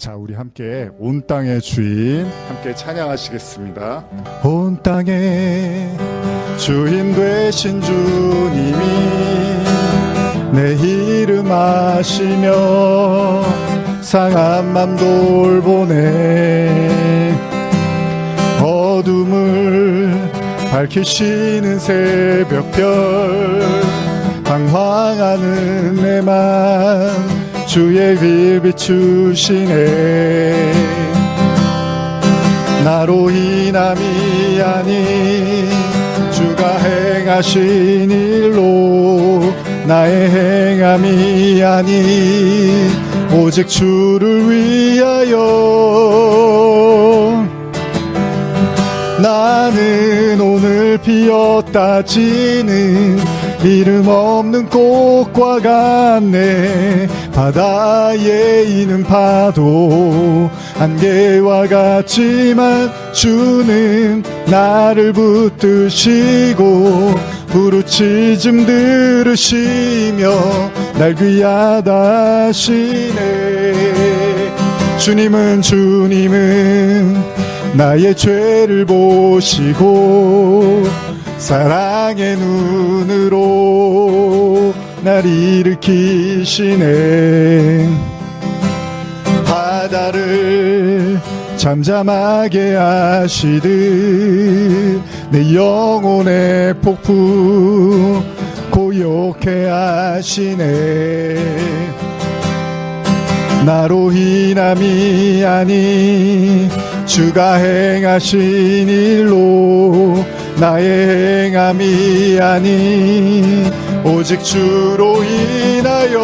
자, 우리 함께 온 땅의 주인 함께 찬양하시겠습니다. 온 땅의 주인 되신 주님이 내 이름 아시며 상한 맘 돌보네. 어둠을 밝히시는 새벽별 방황하는 내 맘 주의 길 비추시네. 나로 인함이 아닌 주가 행하신 일로 나의 행함이 아닌 오직 주를 위하여 나는 오늘 피었다 지는 이름 없는 꽃과 같네. 바다에 있는 파도 안개와 같지만 주는 나를 붙드시고 부르짖음 들으시며 날 귀하다 하시네. 주님은 나의 죄를 보시고 사랑의 눈으로 날 일으키시네. 바다를 잠잠하게 하시듯 내 영혼의 폭풍 고요케 하시네. 나로 인함이 아닌 주가 행하신 일로 나의 행함이 아닌 오직 주로 인하여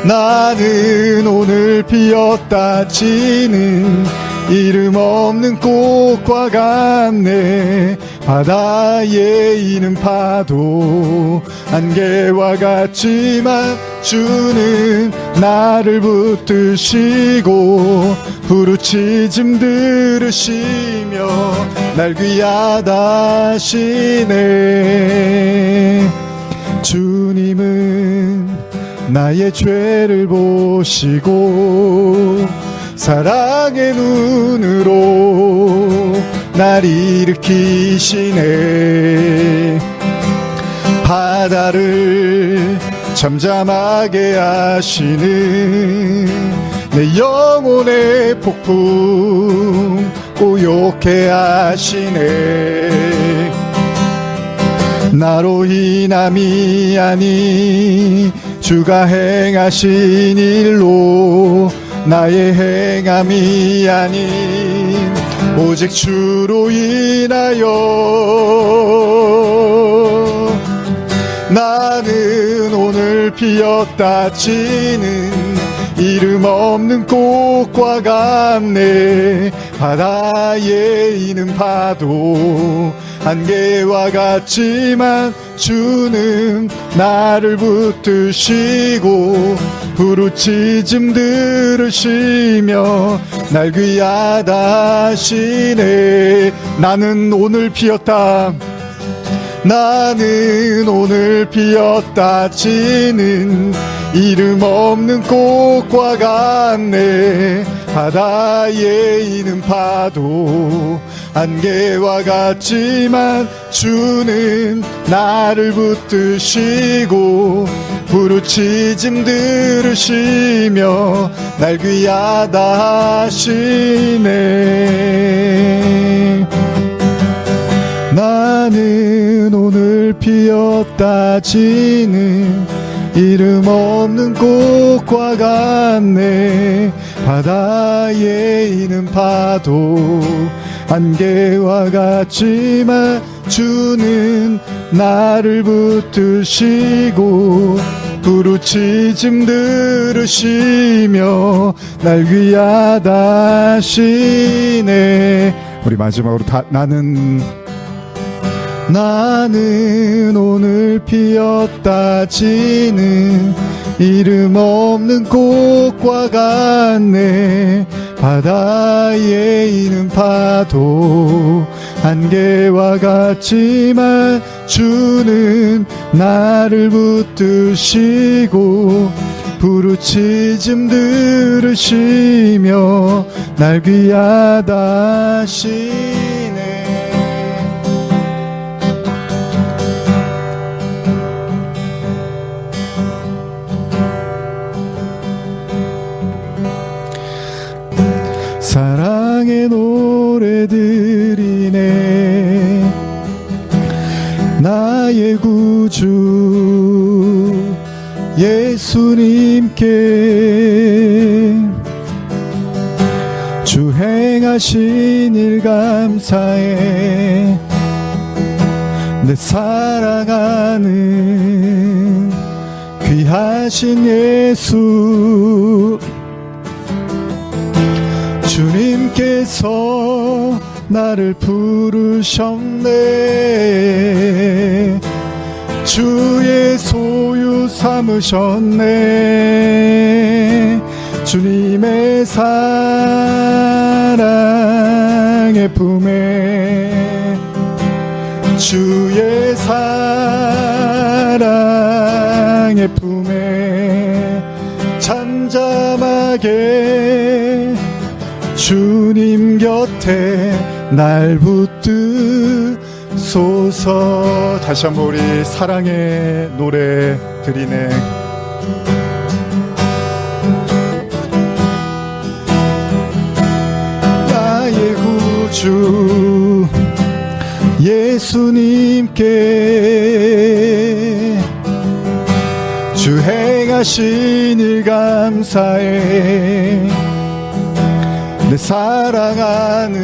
나는 오늘 피었다 지는 이름 없는 꽃과 같네. 바다에 있는 파도 안개와 같지만 주는 나를 붙드시고 부르짖음 들으시며 날 귀하다 하시네. 주님은 나의 죄를 보시고 사랑의 눈으로 날 일으키시네. 바다를 잠잠하게 하시는 내 영혼의 폭풍 고요케 하시네. 나로 인함이 아닌 주가 행하신 일로 나의 행함이 아닌 오직 주로 인하여 나는 오늘 피었다 지는 이름 없는 꽃과 같네. 바다에 있는 파도 안개와 같지만 주는 나를 붙드시고 부르짖음 들으시며 날 귀하다 하시네. 나는 오늘 피었다 지는 이름 없는 꽃과 같네. 바다에 있는 파도 안개와 같지만 주는 나를 붙드시고 부르짖음 들으시며 날 귀하다 하시네. 나는 오늘 피었다 지는 이름 없는 꽃과 같네. 바다에 있는 파도 안개와 같지만 주는 나를 붙드시고 부르짖음 들으시며 날 귀하다 하시네. 우리 마지막으로 나는 오늘 피었다 지는 이름 없는 꽃과 같네. 바다에 있는 파도 안개와 같지만 주는 나를 붙드시고 부르 부르짖음 들으시며 날 귀하다 하시네. 사랑의 노래들이네. 나의 구주 예수님께 주 행하신 일 감사해. 내 사랑하는 귀하신 예수, 주님께서 나를 부르셨네. 주의 소유 삼으셨네. 주님의 사랑의 품에, 주의 사랑의 품에 잠잠하게 주님 곁에 날 붙드소서. 다시 한번 우리 사랑의 노래 드리네. 나의 구주 예수님께 주 행하신 일 감사해. 내 사랑하는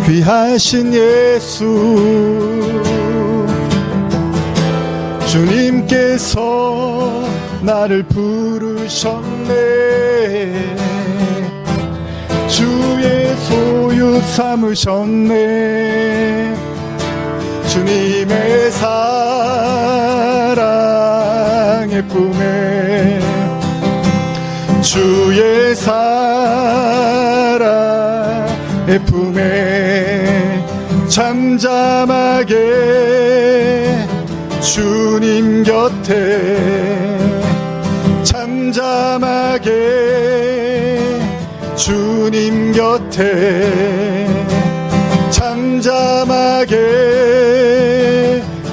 귀하신 예수, 주님께서 나를 부르셨네. 주의 소유 삼으셨네. 주님의 사랑의 품에, 주의 사랑의 품에 잠잠하게 주님 곁에, 잠잠하게 주님 곁에, 잠잠하게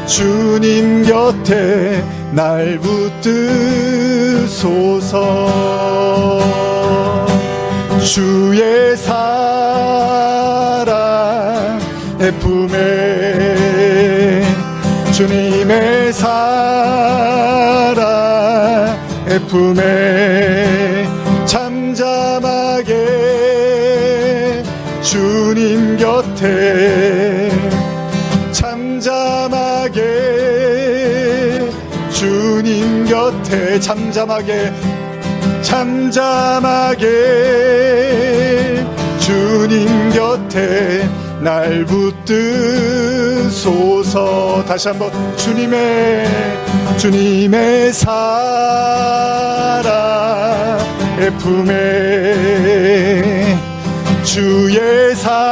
주님 곁에 날 붙드소서. 주의 사랑의 품에, 주님의 사랑의 품에 잠잠하게 주님 곁에, 잠잠하게 주님 곁에, 잠잠하게, 잠잠하게 주님 곁에 날 붙드소서. 다시 한번 주님의 사랑의 품에, 주의 사랑의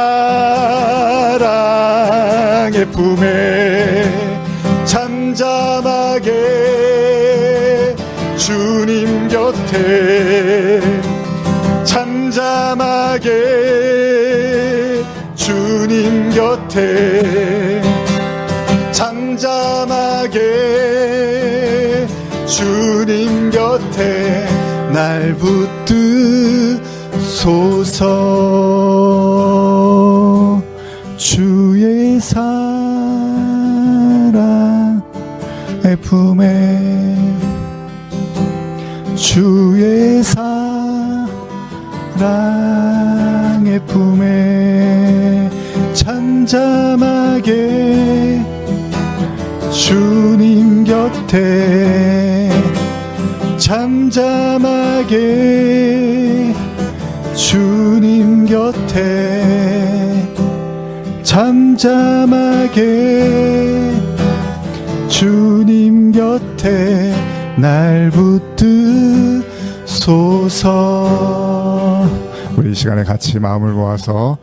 품에 잠잠하게 주님 곁에, 잠잠하게 주님 곁에, 잠잠하게 주님 곁에 날 붙드소서. 주의 사랑의 품에, 주의 사랑의 품에 잠잠하게 주님 곁에, 잠잠하게 주님 곁에, 잠잠하게 주님 곁에 날 붙드소서. 우리 이 시간에 같이 마음을 모아서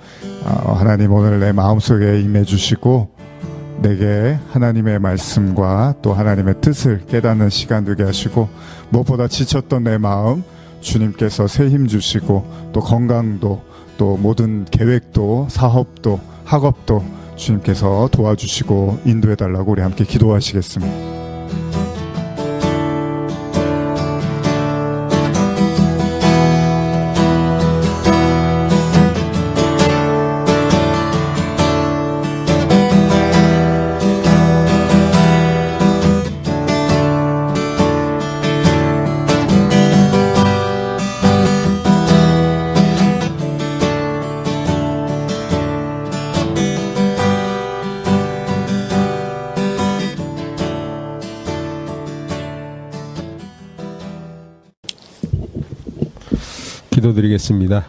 하나님 오늘 내 마음속에 임해주시고 내게 하나님의 말씀과 또 하나님의 뜻을 깨닫는 시간 되게 하시고, 무엇보다 지쳤던 내 마음 주님께서 새 힘 주시고, 또 건강도, 또 모든 계획도, 사업도, 학업도 주님께서 도와주시고 인도해 달라고 우리 함께 기도하시겠습니다. 기도드리겠습니다.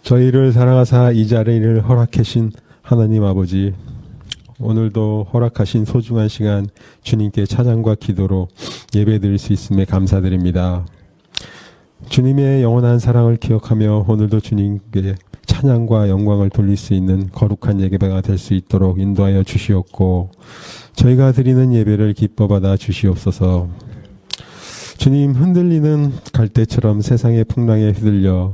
저희를 사랑하사 이 자리를 허락하신 하나님 아버지, 오늘도 허락하신 소중한 시간 주님께 찬양과 기도로 예배드릴 수 있음에 감사드립니다. 주님의 영원한 사랑을 기억하며 오늘도 주님께 찬양과 영광을 돌릴 수 있는 거룩한 예배가 될 수 있도록 인도하여 주시옵고, 저희가 드리는 예배를 기뻐 받아 주시옵소서. 주님, 흔들리는 갈대처럼 세상의 풍랑에 휘둘려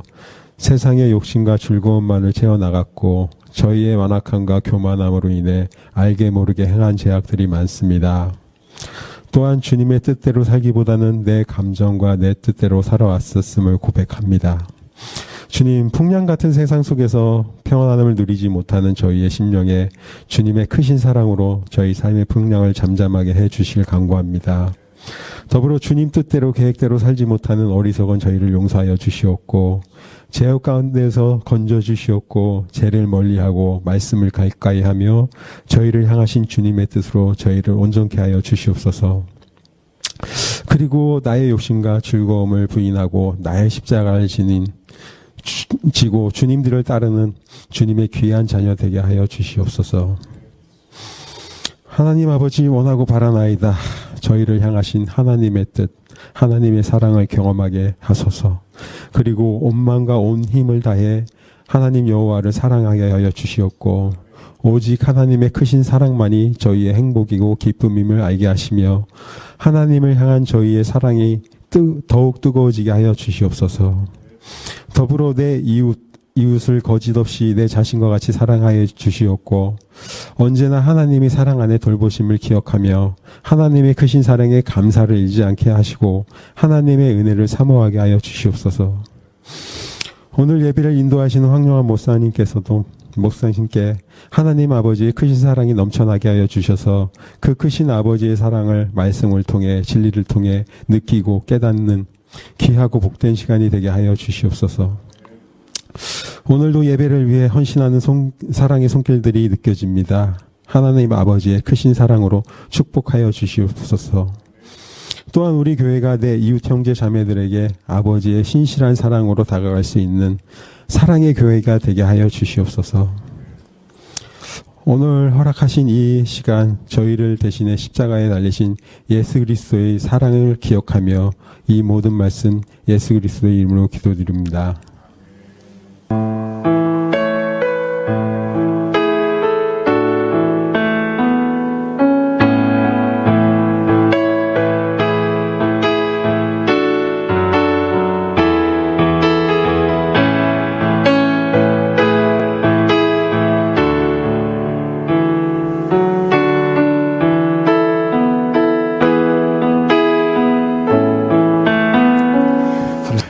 세상의 욕심과 즐거움만을 채워나갔고, 저희의 완악함과 교만함으로 인해 알게 모르게 행한 죄악들이 많습니다. 또한 주님의 뜻대로 살기보다는 내 감정과 내 뜻대로 살아왔었음을 고백합니다. 주님, 풍랑 같은 세상 속에서 평안함을 누리지 못하는 저희의 심령에 주님의 크신 사랑으로 저희 삶의 풍랑을 잠잠하게 해주실 간구합니다. 더불어 주님 뜻대로 계획대로 살지 못하는 어리석은 저희를 용서하여 주시옵고, 죄악 가운데서 건져 주시옵고, 죄를 멀리하고 말씀을 가까이 하며 저희를 향하신 주님의 뜻으로 저희를 온전케 하여 주시옵소서. 그리고 나의 욕심과 즐거움을 부인하고 나의 십자가를 지고 주님들을 따르는 주님의 귀한 자녀 되게 하여 주시옵소서. 하나님 아버지, 원하고 바라나이다. 저희를 향하신 하나님의 뜻, 하나님의 사랑을 경험하게 하소서. 그리고 온 마음과 온 힘을 다해 하나님 여호와를 사랑하게 하여 주시옵고, 오직 하나님의 크신 사랑만이 저희의 행복이고 기쁨임을 알게 하시며, 하나님을 향한 저희의 사랑이 더욱 뜨거워지게 하여 주시옵소서. 더불어 내 이웃을 거짓없이 내 자신과 같이 사랑하여 주시옵고, 언제나 하나님이 사랑 안에 돌보심을 기억하며 하나님의 크신 사랑에 감사를 잃지 않게 하시고 하나님의 은혜를 사모하게 하여 주시옵소서. 오늘 예배를 인도하시는 황영환 목사님께 하나님 아버지의 크신 사랑이 넘쳐나게 하여 주셔서 그 크신 아버지의 사랑을 말씀을 통해 진리를 통해 느끼고 깨닫는 귀하고 복된 시간이 되게 하여 주시옵소서. 오늘도 예배를 위해 헌신하는 사랑의 손길들이 느껴집니다. 하나님 아버지의 크신 사랑으로 축복하여 주시옵소서. 또한 우리 교회가 내 이웃 형제 자매들에게 아버지의 신실한 사랑으로 다가갈 수 있는 사랑의 교회가 되게 하여 주시옵소서. 오늘 허락하신 이 시간, 저희를 대신해 십자가에 달리신 예수 그리스도의 사랑을 기억하며 이 모든 말씀 예수 그리스도의 이름으로 기도드립니다.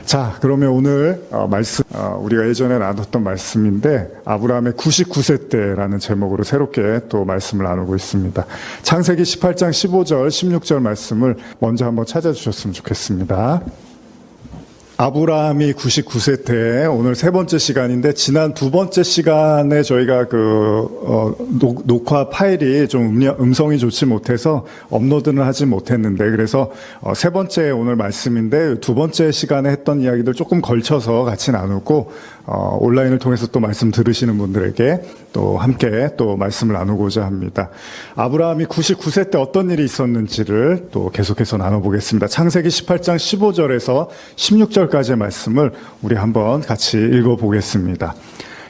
자, 그러면 오늘 말씀, 우리가 예전에 나눴던 말씀인데 아브라함의 99세 때라는 제목으로 새롭게 또 말씀을 나누고 있습니다. 창세기 18장 15절 16절 말씀을 먼저 한번 찾아주셨으면 좋겠습니다. 아브라함이 99세 때 오늘 세 번째 시간인데, 지난 두 번째 시간에 저희가 녹화 파일이 좀 음성이 좋지 못해서 업로드는 하지 못했는데, 그래서 세 번째 오늘 말씀인데 두 번째 시간에 했던 이야기들 조금 걸쳐서 같이 나누고, 온라인을 통해서 또 말씀 들으시는 분들에게 또 함께 또 말씀을 나누고자 합니다. 아브라함이 99세 때 어떤 일이 있었는지를 또 계속해서 나눠보겠습니다. 창세기 18장 15절에서 16절까지의 말씀을 우리 한번 같이 읽어보겠습니다.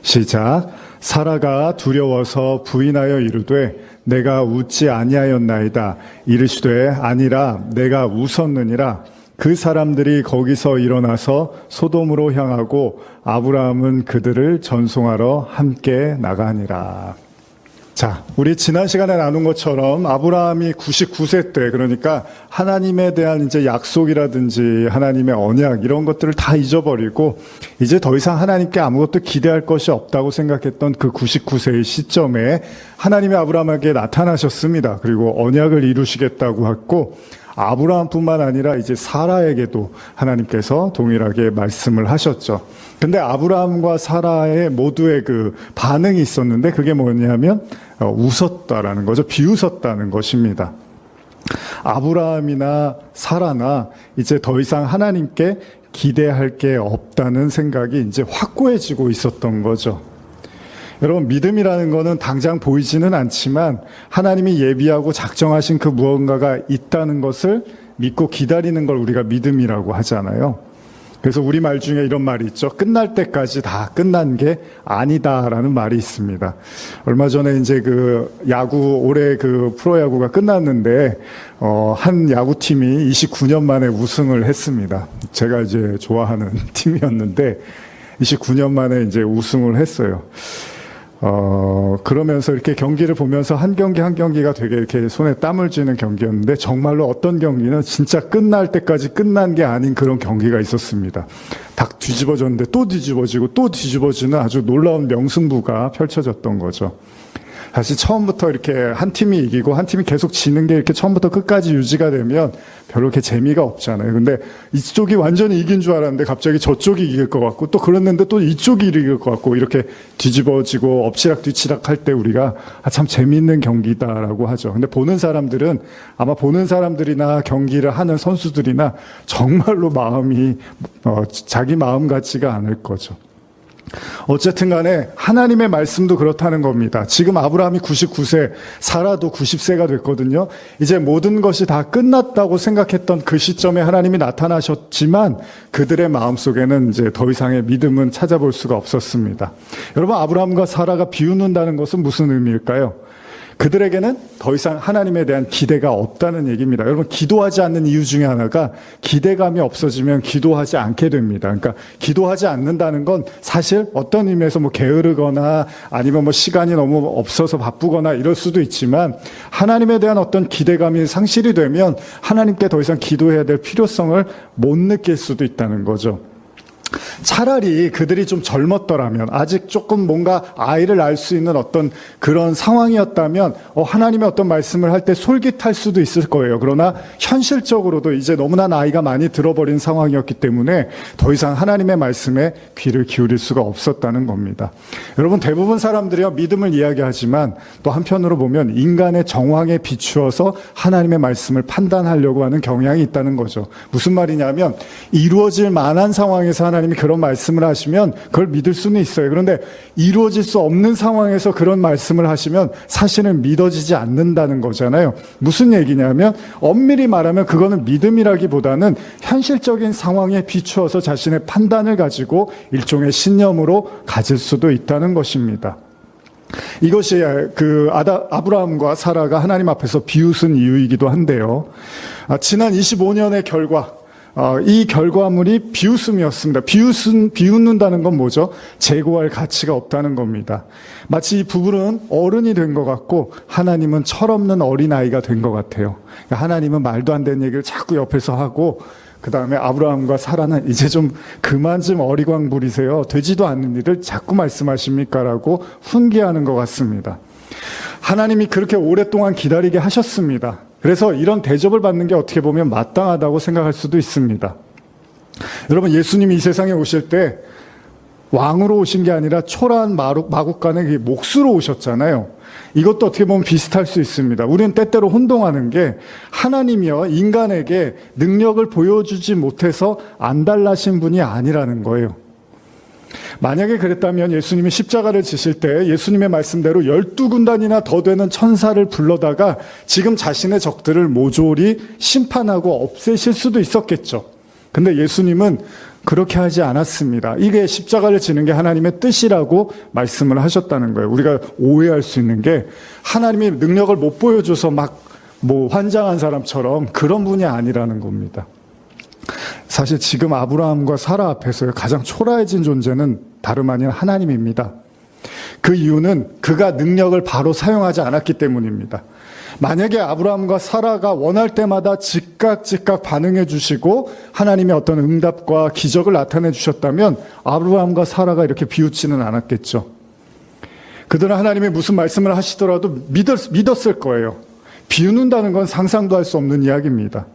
시작. 사라가 두려워서 부인하여 이르되 내가 웃지 아니하였나이다. 이르시되 아니라 내가 웃었느니라. 그 사람들이 거기서 일어나서 소돔으로 향하고 아브라함은 그들을 전송하러 함께 나가니라. 자, 우리 지난 시간에 나눈 것처럼 아브라함이 99세 때, 그러니까 하나님에 대한 이제 약속이라든지 하나님의 언약 이런 것들을 다 잊어버리고 이제 더 이상 하나님께 아무것도 기대할 것이 없다고 생각했던 그 99세의 시점에 하나님이 아브라함에게 나타나셨습니다. 그리고 언약을 이루시겠다고 했고 아브라함뿐만 아니라 이제 사라에게도 하나님께서 동일하게 말씀을 하셨죠. 근데 아브라함과 사라의 모두의 그 반응이 있었는데 그게 뭐냐면 웃었다라는 거죠. 비웃었다는 것입니다. 아브라함이나 사라나 이제 더 이상 하나님께 기대할 게 없다는 생각이 이제 확고해지고 있었던 거죠. 여러분, 믿음이라는 거는 당장 보이지는 않지만 하나님이 예비하고 작정하신 그 무언가가 있다는 것을 믿고 기다리는 걸 우리가 믿음이라고 하잖아요. 그래서 우리말 중에 이런 말이 있죠. 끝날 때까지 다 끝난 게 아니다라는 말이 있습니다. 얼마 전에 이제 그 야구, 올해 그 프로야구가 끝났는데, 한 야구팀이 29년 만에 우승을 했습니다. 제가 이제 좋아하는 팀이었는데, 29년 만에 이제 우승을 했어요. 그러면서 이렇게 경기를 보면서 한 경기 한 경기가 되게 이렇게 손에 땀을 쥐는 경기였는데 정말로 어떤 경기는 진짜 끝날 때까지 끝난 게 아닌 그런 경기가 있었습니다. 딱 뒤집어졌는데 또 뒤집어지고 또 뒤집어지는 아주 놀라운 명승부가 펼쳐졌던 거죠. 사실 처음부터 이렇게 한 팀이 이기고 한 팀이 계속 지는 게 이렇게 처음부터 끝까지 유지가 되면 별로 이렇게 재미가 없잖아요. 근데 이쪽이 완전히 이긴 줄 알았는데 갑자기 저쪽이 이길 것 같고 또 그랬는데 또 이쪽이 이길 것 같고 이렇게 뒤집어지고 엎치락 뒤치락 할 때 우리가 참 재미있는 경기다라고 하죠. 근데 보는 사람들은 아마 보는 사람들이나 경기를 하는 선수들이나 정말로 마음이 자기 마음 같지가 않을 거죠. 어쨌든 간에 하나님의 말씀도 그렇다는 겁니다. 지금 아브라함이 99세, 사라도 90세가 됐거든요. 이제 모든 것이 다 끝났다고 생각했던 그 시점에 하나님이 나타나셨지만 그들의 마음속에는 이제 더 이상의 믿음은 찾아볼 수가 없었습니다. 여러분, 아브라함과 사라가 비웃는다는 것은 무슨 의미일까요? 그들에게는 더 이상 하나님에 대한 기대가 없다는 얘기입니다. 여러분, 기도하지 않는 이유 중에 하나가 기대감이 없어지면 기도하지 않게 됩니다. 그러니까 기도하지 않는다는 건 사실 어떤 의미에서 뭐 게으르거나 아니면 뭐 시간이 너무 없어서 바쁘거나 이럴 수도 있지만 하나님에 대한 어떤 기대감이 상실이 되면 하나님께 더 이상 기도해야 될 필요성을 못 느낄 수도 있다는 거죠. 차라리 그들이 좀 젊었더라면, 아직 조금 뭔가 아이를 낳을 수 있는 어떤 그런 상황이었다면 하나님의 어떤 말씀을 할 때 솔깃할 수도 있을 거예요. 그러나 현실적으로도 이제 너무나 나이가 많이 들어버린 상황이었기 때문에 더 이상 하나님의 말씀에 귀를 기울일 수가 없었다는 겁니다. 여러분, 대부분 사람들이요 믿음을 이야기하지만 또 한편으로 보면 인간의 정황에 비추어서 하나님의 말씀을 판단하려고 하는 경향이 있다는 거죠. 무슨 말이냐면 이루어질 만한 상황에서 하나님이 그런 말씀을 하시면 그걸 믿을 수는 있어요. 그런데 이루어질 수 없는 상황에서 그런 말씀을 하시면 사실은 믿어지지 않는다는 거잖아요. 무슨 얘기냐면 엄밀히 말하면 그거는 믿음이라기보다는 현실적인 상황에 비추어서 자신의 판단을 가지고 일종의 신념으로 가질 수도 있다는 것입니다. 이것이 그 아브라함과 사라가 하나님 앞에서 비웃은 이유이기도 한데요. 지난 25년의 결과, 이 결과물이 비웃음이었습니다. 비웃는다는 건 뭐죠? 재고할 가치가 없다는 겁니다. 마치 이 부부는 어른이 된 것 같고 하나님은 철없는 어린아이가 된 것 같아요. 하나님은 말도 안 되는 얘기를 자꾸 옆에서 하고 그 다음에 아브라함과 사라는 이제 좀 그만 좀 어리광 부리세요. 되지도 않는 일을 자꾸 말씀하십니까? 라고 훈계하는 것 같습니다. 하나님이 그렇게 오랫동안 기다리게 하셨습니다. 그래서 이런 대접을 받는 게 어떻게 보면 마땅하다고 생각할 수도 있습니다. 여러분, 예수님이 이 세상에 오실 때 왕으로 오신 게 아니라 초라한 마국간의 몫으로 오셨잖아요. 이것도 어떻게 보면 비슷할 수 있습니다. 우리는 때때로 혼동하는 게 하나님이요 인간에게 능력을 보여주지 못해서 안달나신 분이 아니라는 거예요. 만약에 그랬다면 예수님이 십자가를 지실 때 예수님의 말씀대로 12군단이나 더 되는 천사를 불러다가 지금 자신의 적들을 모조리 심판하고 없애실 수도 있었겠죠. 근데 예수님은 그렇게 하지 않았습니다. 이게 십자가를 지는 게 하나님의 뜻이라고 말씀을 하셨다는 거예요. 우리가 오해할 수 있는 게 하나님이 능력을 못 보여줘서 막 환장한 사람처럼 그런 분이 아니라는 겁니다. 사실 지금 아브라함과 사라 앞에서 가장 초라해진 존재는 다름 아닌 하나님입니다. 그 이유는 그가 능력을 바로 사용하지 않았기 때문입니다. 만약에 아브라함과 사라가 원할 때마다 즉각 반응해 주시고 하나님의 어떤 응답과 기적을 나타내 주셨다면 아브라함과 사라가 이렇게 비웃지는 않았겠죠. 그들은 하나님이 무슨 말씀을 하시더라도 믿었을 거예요. 비웃는다는 건 상상도 할 수 없는 이야기입니다.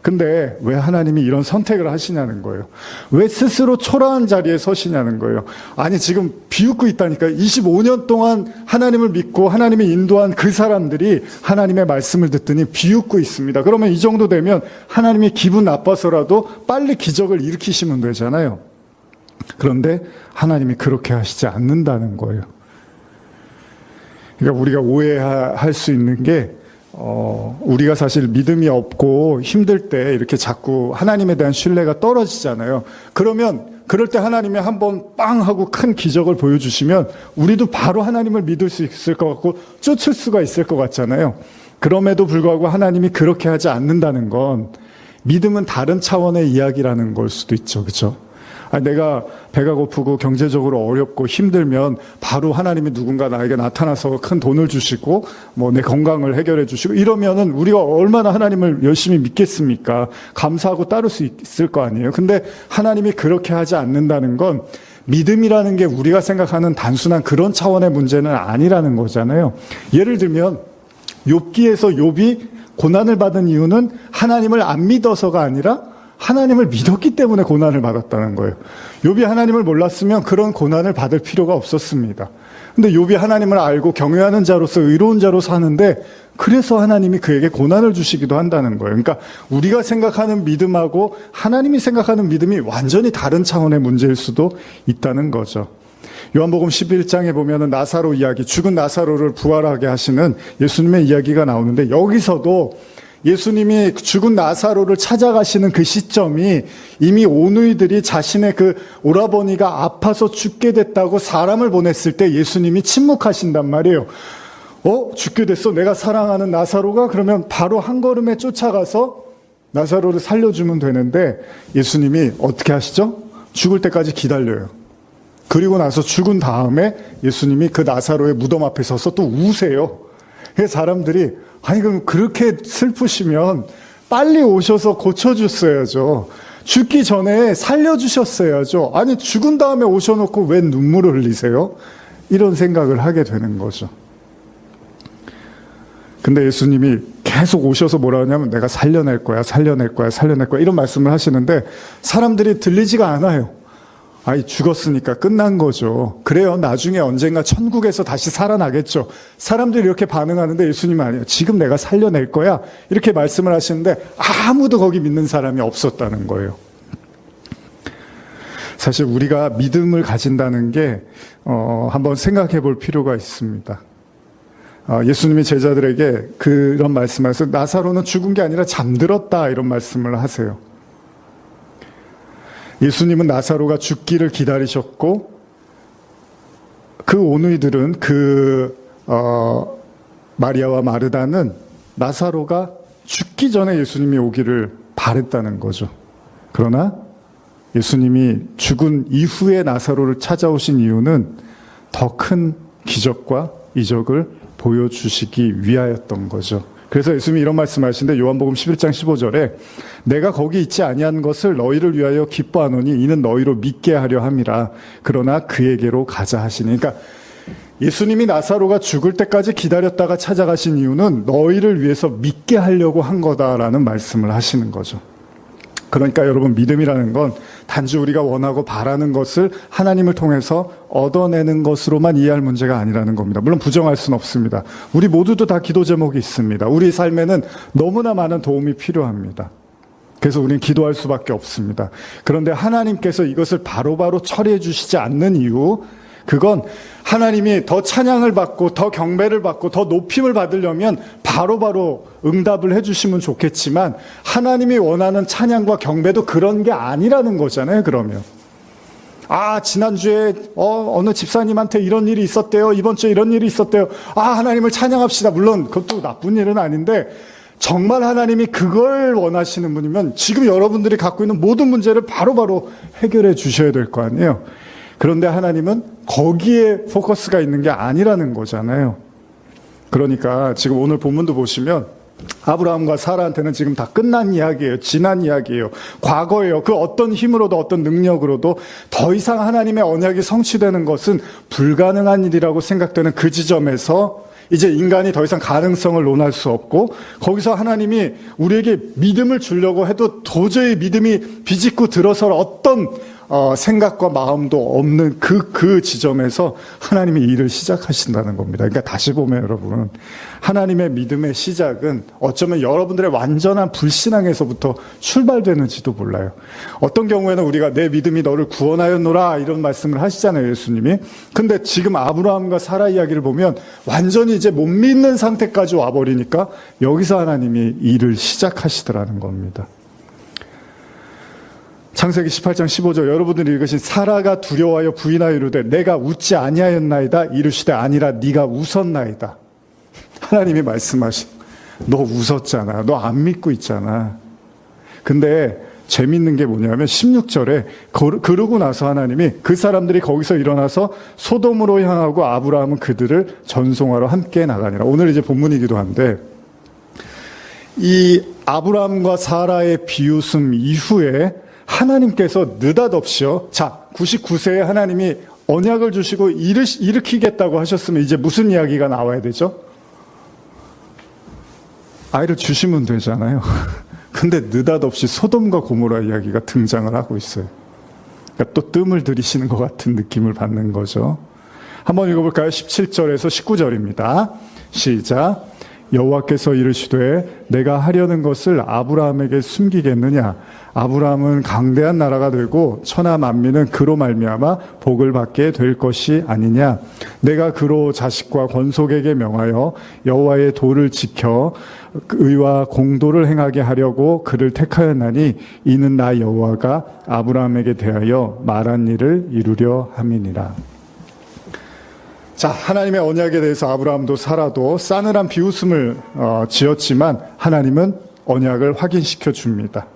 근데 왜 하나님이 이런 선택을 하시냐는 거예요. 왜 스스로 초라한 자리에 서시냐는 거예요. 아니 지금 비웃고 있다니까. 25년 동안 하나님을 믿고 하나님이 인도한 그 사람들이 하나님의 말씀을 듣더니 비웃고 있습니다. 그러면 이 정도 되면 하나님이 기분 나빠서라도 빨리 기적을 일으키시면 되잖아요. 그런데 하나님이 그렇게 하시지 않는다는 거예요. 그러니까 우리가 오해할 수 있는 게 우리가 사실 믿음이 없고 힘들 때 이렇게 자꾸 하나님에 대한 신뢰가 떨어지잖아요. 그럴 때 하나님이 한번 빵 하고 큰 기적을 보여주시면 우리도 바로 하나님을 믿을 수 있을 것 같고 쫓을 수가 있을 것 같잖아요. 그럼에도 불구하고 하나님이 그렇게 하지 않는다는 건 믿음은 다른 차원의 이야기라는 걸 수도 있죠. 그렇죠? 내가 배가 고프고 경제적으로 어렵고 힘들면 바로 하나님이 누군가 나에게 나타나서 큰 돈을 주시고 내 건강을 해결해 주시고 이러면은 우리가 얼마나 하나님을 열심히 믿겠습니까? 감사하고 따를 수 있을 거 아니에요. 근데 하나님이 그렇게 하지 않는다는 건 믿음이라는 게 우리가 생각하는 단순한 그런 차원의 문제는 아니라는 거잖아요. 예를 들면 욥기에서 욥이 고난을 받은 이유는 하나님을 안 믿어서가 아니라 하나님을 믿었기 때문에 고난을 받았다는 거예요. 욥이 하나님을 몰랐으면 그런 고난을 받을 필요가 없었습니다. 근데 욥이 하나님을 알고 경외하는 자로서 의로운 자로 사는데 그래서 하나님이 그에게 고난을 주시기도 한다는 거예요. 그러니까 우리가 생각하는 믿음하고 하나님이 생각하는 믿음이 완전히 다른 차원의 문제일 수도 있다는 거죠. 요한복음 11장에 보면은 나사로 이야기, 죽은 나사로를 부활하게 하시는 예수님의 이야기가 나오는데 여기서도 예수님이 죽은 나사로를 찾아가시는 그 시점이 이미 오누이들이 자신의 그 오라버니가 아파서 죽게 됐다고 사람을 보냈을 때 예수님이 침묵하신단 말이에요. 죽게 됐어? 내가 사랑하는 나사로가? 그러면 바로 한 걸음에 쫓아가서 나사로를 살려주면 되는데 예수님이 어떻게 하시죠? 죽을 때까지 기다려요. 그리고 나서 죽은 다음에 예수님이 그 나사로의 무덤 앞에 서서 또 우세요. 그래서 사람들이 아니 그럼 그렇게 슬프시면 빨리 오셔서 고쳐줬어야죠. 죽기 전에 살려주셨어야죠. 아니 죽은 다음에 오셔놓고 왜 눈물을 흘리세요? 이런 생각을 하게 되는 거죠. 근데 예수님이 계속 오셔서 뭐라 하냐면 내가 살려낼 거야 이런 말씀을 하시는데 사람들이 들리지가 않아요. 아니 죽었으니까 끝난 거죠. 그래요. 나중에 언젠가 천국에서 다시 살아나겠죠. 사람들이 이렇게 반응하는데 예수님은 아니에요. 지금 내가 살려낼 거야. 이렇게 말씀을 하시는데 아무도 거기 믿는 사람이 없었다는 거예요. 사실 우리가 믿음을 가진다는 게 한번 생각해 볼 필요가 있습니다. 예수님이 제자들에게 그런 말씀하셔서 나사로는 죽은 게 아니라 잠들었다 이런 말씀을 하세요. 예수님은 나사로가 죽기를 기다리셨고 그 오누이들은 마리아와 마르다는 나사로가 죽기 전에 예수님이 오기를 바랬다는 거죠. 그러나 예수님이 죽은 이후에 나사로를 찾아오신 이유는 더 큰 기적과 이적을 보여주시기 위하였던 거죠. 그래서 예수님이 이런 말씀하시는데 요한복음 11장 15절에 내가 거기 있지 아니한 것을 너희를 위하여 기뻐하노니 이는 너희로 믿게 하려 함이라. 그러나 그에게로 가자 하시니. 그러니까 예수님이 나사로가 죽을 때까지 기다렸다가 찾아가신 이유는 너희를 위해서 믿게 하려고 한 거다라는 말씀을 하시는 거죠. 그러니까 여러분 믿음이라는 건 단지 우리가 원하고 바라는 것을 하나님을 통해서 얻어내는 것으로만 이해할 문제가 아니라는 겁니다. 물론 부정할 수는 없습니다. 우리 모두도 다 기도 제목이 있습니다. 우리 삶에는 너무나 많은 도움이 필요합니다. 그래서 우리는 기도할 수밖에 없습니다. 그런데 하나님께서 이것을 바로바로 처리해 주시지 않는 이유, 그건 하나님이 더 찬양을 받고 더 경배를 받고 더 높임을 받으려면 바로바로 응답을 해주시면 좋겠지만 하나님이 원하는 찬양과 경배도 그런 게 아니라는 거잖아요. 그러면 지난주에 어느 집사님한테 이런 일이 있었대요. 이번 주에 이런 일이 있었대요. 하나님을 찬양합시다. 물론 그것도 나쁜 일은 아닌데 정말 하나님이 그걸 원하시는 분이면 지금 여러분들이 갖고 있는 모든 문제를 바로바로 해결해 주셔야 될 거 아니에요. 그런데 하나님은 거기에 포커스가 있는 게 아니라는 거잖아요. 그러니까 지금 오늘 본문도 보시면 아브라함과 사라한테는 지금 다 끝난 이야기예요. 지난 이야기예요. 과거예요. 그 어떤 힘으로도 어떤 능력으로도 더 이상 하나님의 언약이 성취되는 것은 불가능한 일이라고 생각되는 그 지점에서 이제 인간이 더 이상 가능성을 논할 수 없고 거기서 하나님이 우리에게 믿음을 주려고 해도 도저히 믿음이 비집고 들어설 어떤 생각과 마음도 없는 그 지점에서 하나님이 일을 시작하신다는 겁니다. 그러니까 다시 보면 여러분, 하나님의 믿음의 시작은 어쩌면 여러분들의 완전한 불신앙에서부터 출발되는지도 몰라요. 어떤 경우에는 우리가 내 믿음이 너를 구원하였노라 이런 말씀을 하시잖아요, 예수님이. 근데 지금 아브라함과 사라 이야기를 보면 완전히 이제 못 믿는 상태까지 와버리니까 여기서 하나님이 일을 시작하시더라는 겁니다. 창세기 18장 15절 여러분들이 읽으신 사라가 두려워하여 부인하여 이르되 내가 웃지 아니하였나이다 이르시되 아니라 네가 웃었나이다. 하나님이 말씀하신 너 웃었잖아. 너 안 믿고 있잖아. 근데 재밌는 게 뭐냐면 16절에 그러고 나서 하나님이 그 사람들이 거기서 일어나서 소돔으로 향하고 아브라함은 그들을 전송하러 함께 나가니라. 오늘 이제 본문이기도 한데 이 아브라함과 사라의 비웃음 이후에 하나님께서 느닷없이요. 99세에 하나님이 언약을 주시고 일으키겠다고 하셨으면 이제 무슨 이야기가 나와야 되죠? 아이를 주시면 되잖아요. 근데 느닷없이 소돔과 고모라 이야기가 등장을 하고 있어요. 그러니까 또 뜸을 들이시는 것 같은 느낌을 받는 거죠. 한번 읽어볼까요? 17절에서 19절입니다. 시작. 여호와께서 이르시되 내가 하려는 것을 아브라함에게 숨기겠느냐? 아브라함은 강대한 나라가 되고 천하 만민은 그로 말미암아 복을 받게 될 것이 아니냐? 내가 그로 자식과 권속에게 명하여 여호와의 도를 지켜 의와 공도를 행하게 하려고 그를 택하였나니 이는 나 여호와가 아브라함에게 대하여 말한 일을 이루려 함이니라. 하나님의 언약에 대해서 아브라함도 사라도 싸늘한 비웃음을 지었지만 하나님은 언약을 확인시켜 줍니다.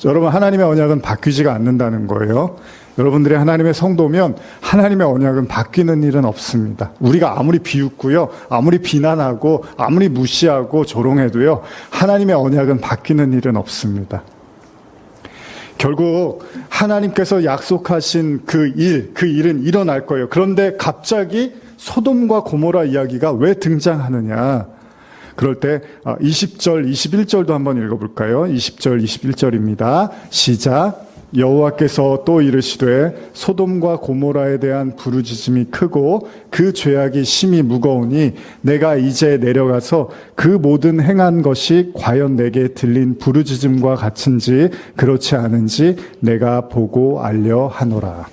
여러분, 하나님의 언약은 바뀌지가 않는다는 거예요. 여러분들이 하나님의 성도면 하나님의 언약은 바뀌는 일은 없습니다. 우리가 아무리 비웃고요, 아무리 비난하고 아무리 무시하고 조롱해도요, 하나님의 언약은 바뀌는 일은 없습니다. 결국 하나님께서 약속하신 그 일은 일어날 거예요. 그런데 갑자기 소돔과 고모라 이야기가 왜 등장하느냐? 그럴 때 20절, 21절도 한번 읽어볼까요? 20절, 21절입니다. 시작. 여호와께서 또 이르시되 소돔과 고모라에 대한 부르짖음이 크고 그 죄악이 심히 무거우니 내가 이제 내려가서 그 모든 행한 것이 과연 내게 들린 부르짖음과 같은지 그렇지 않은지 내가 보고 알려 하노라.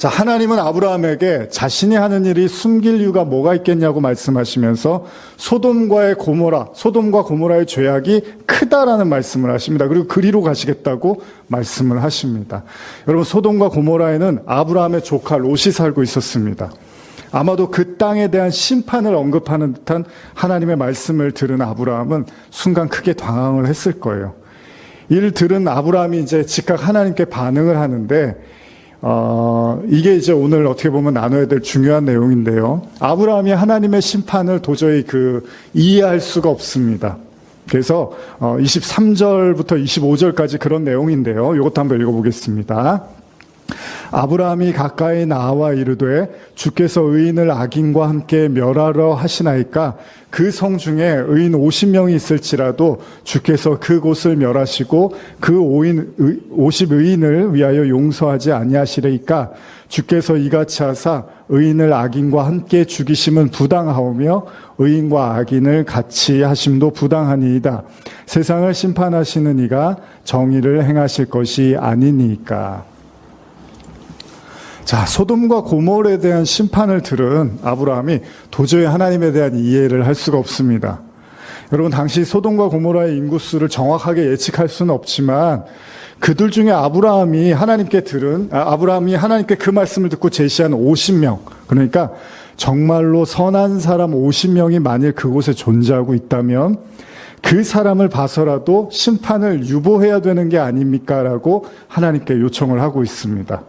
하나님은 아브라함에게 자신이 하는 일이 숨길 이유가 뭐가 있겠냐고 말씀하시면서 소돔과 고모라의 죄악이 크다라는 말씀을 하십니다. 그리고 그리로 가시겠다고 말씀을 하십니다. 여러분, 소돔과 고모라에는 아브라함의 조카 롯이 살고 있었습니다. 아마도 그 땅에 대한 심판을 언급하는 듯한 하나님의 말씀을 들은 아브라함은 순간 크게 당황을 했을 거예요. 이를 들은 아브라함이 이제 즉각 하나님께 반응을 하는데 이게 이제 오늘 어떻게 보면 나눠야 될 중요한 내용인데요. 아브라함이 하나님의 심판을 도저히 이해할 수가 없습니다. 그래서 23절부터 25절까지 그런 내용인데요. 이것도 한번 읽어보겠습니다. 아브라함이 가까이 나와 이르되 주께서 의인을 악인과 함께 멸하러 하시나이까 그 성 중에 의인 50명이 있을지라도 주께서 그곳을 멸하시고 그 50의인을 위하여 용서하지 아니하시리이까 주께서 이같이 하사 의인을 악인과 함께 죽이심은 부당하오며 의인과 악인을 같이 하심도 부당하니이다. 세상을 심판하시는 이가 정의를 행하실 것이 아니니까. 자, 소돔과 고모르에 대한 심판을 들은 아브라함이 도저히 하나님에 대한 이해를 할 수가 없습니다. 여러분, 당시 소돔과 고모라의 인구수를 정확하게 예측할 수는 없지만 그들 중에 아브라함이 하나님께 그 말씀을 듣고 제시한 50명, 그러니까 정말로 선한 사람 50명이 만일 그곳에 존재하고 있다면 그 사람을 봐서라도 심판을 유보해야 되는 게 아닙니까? 라고 하나님께 요청을 하고 있습니다.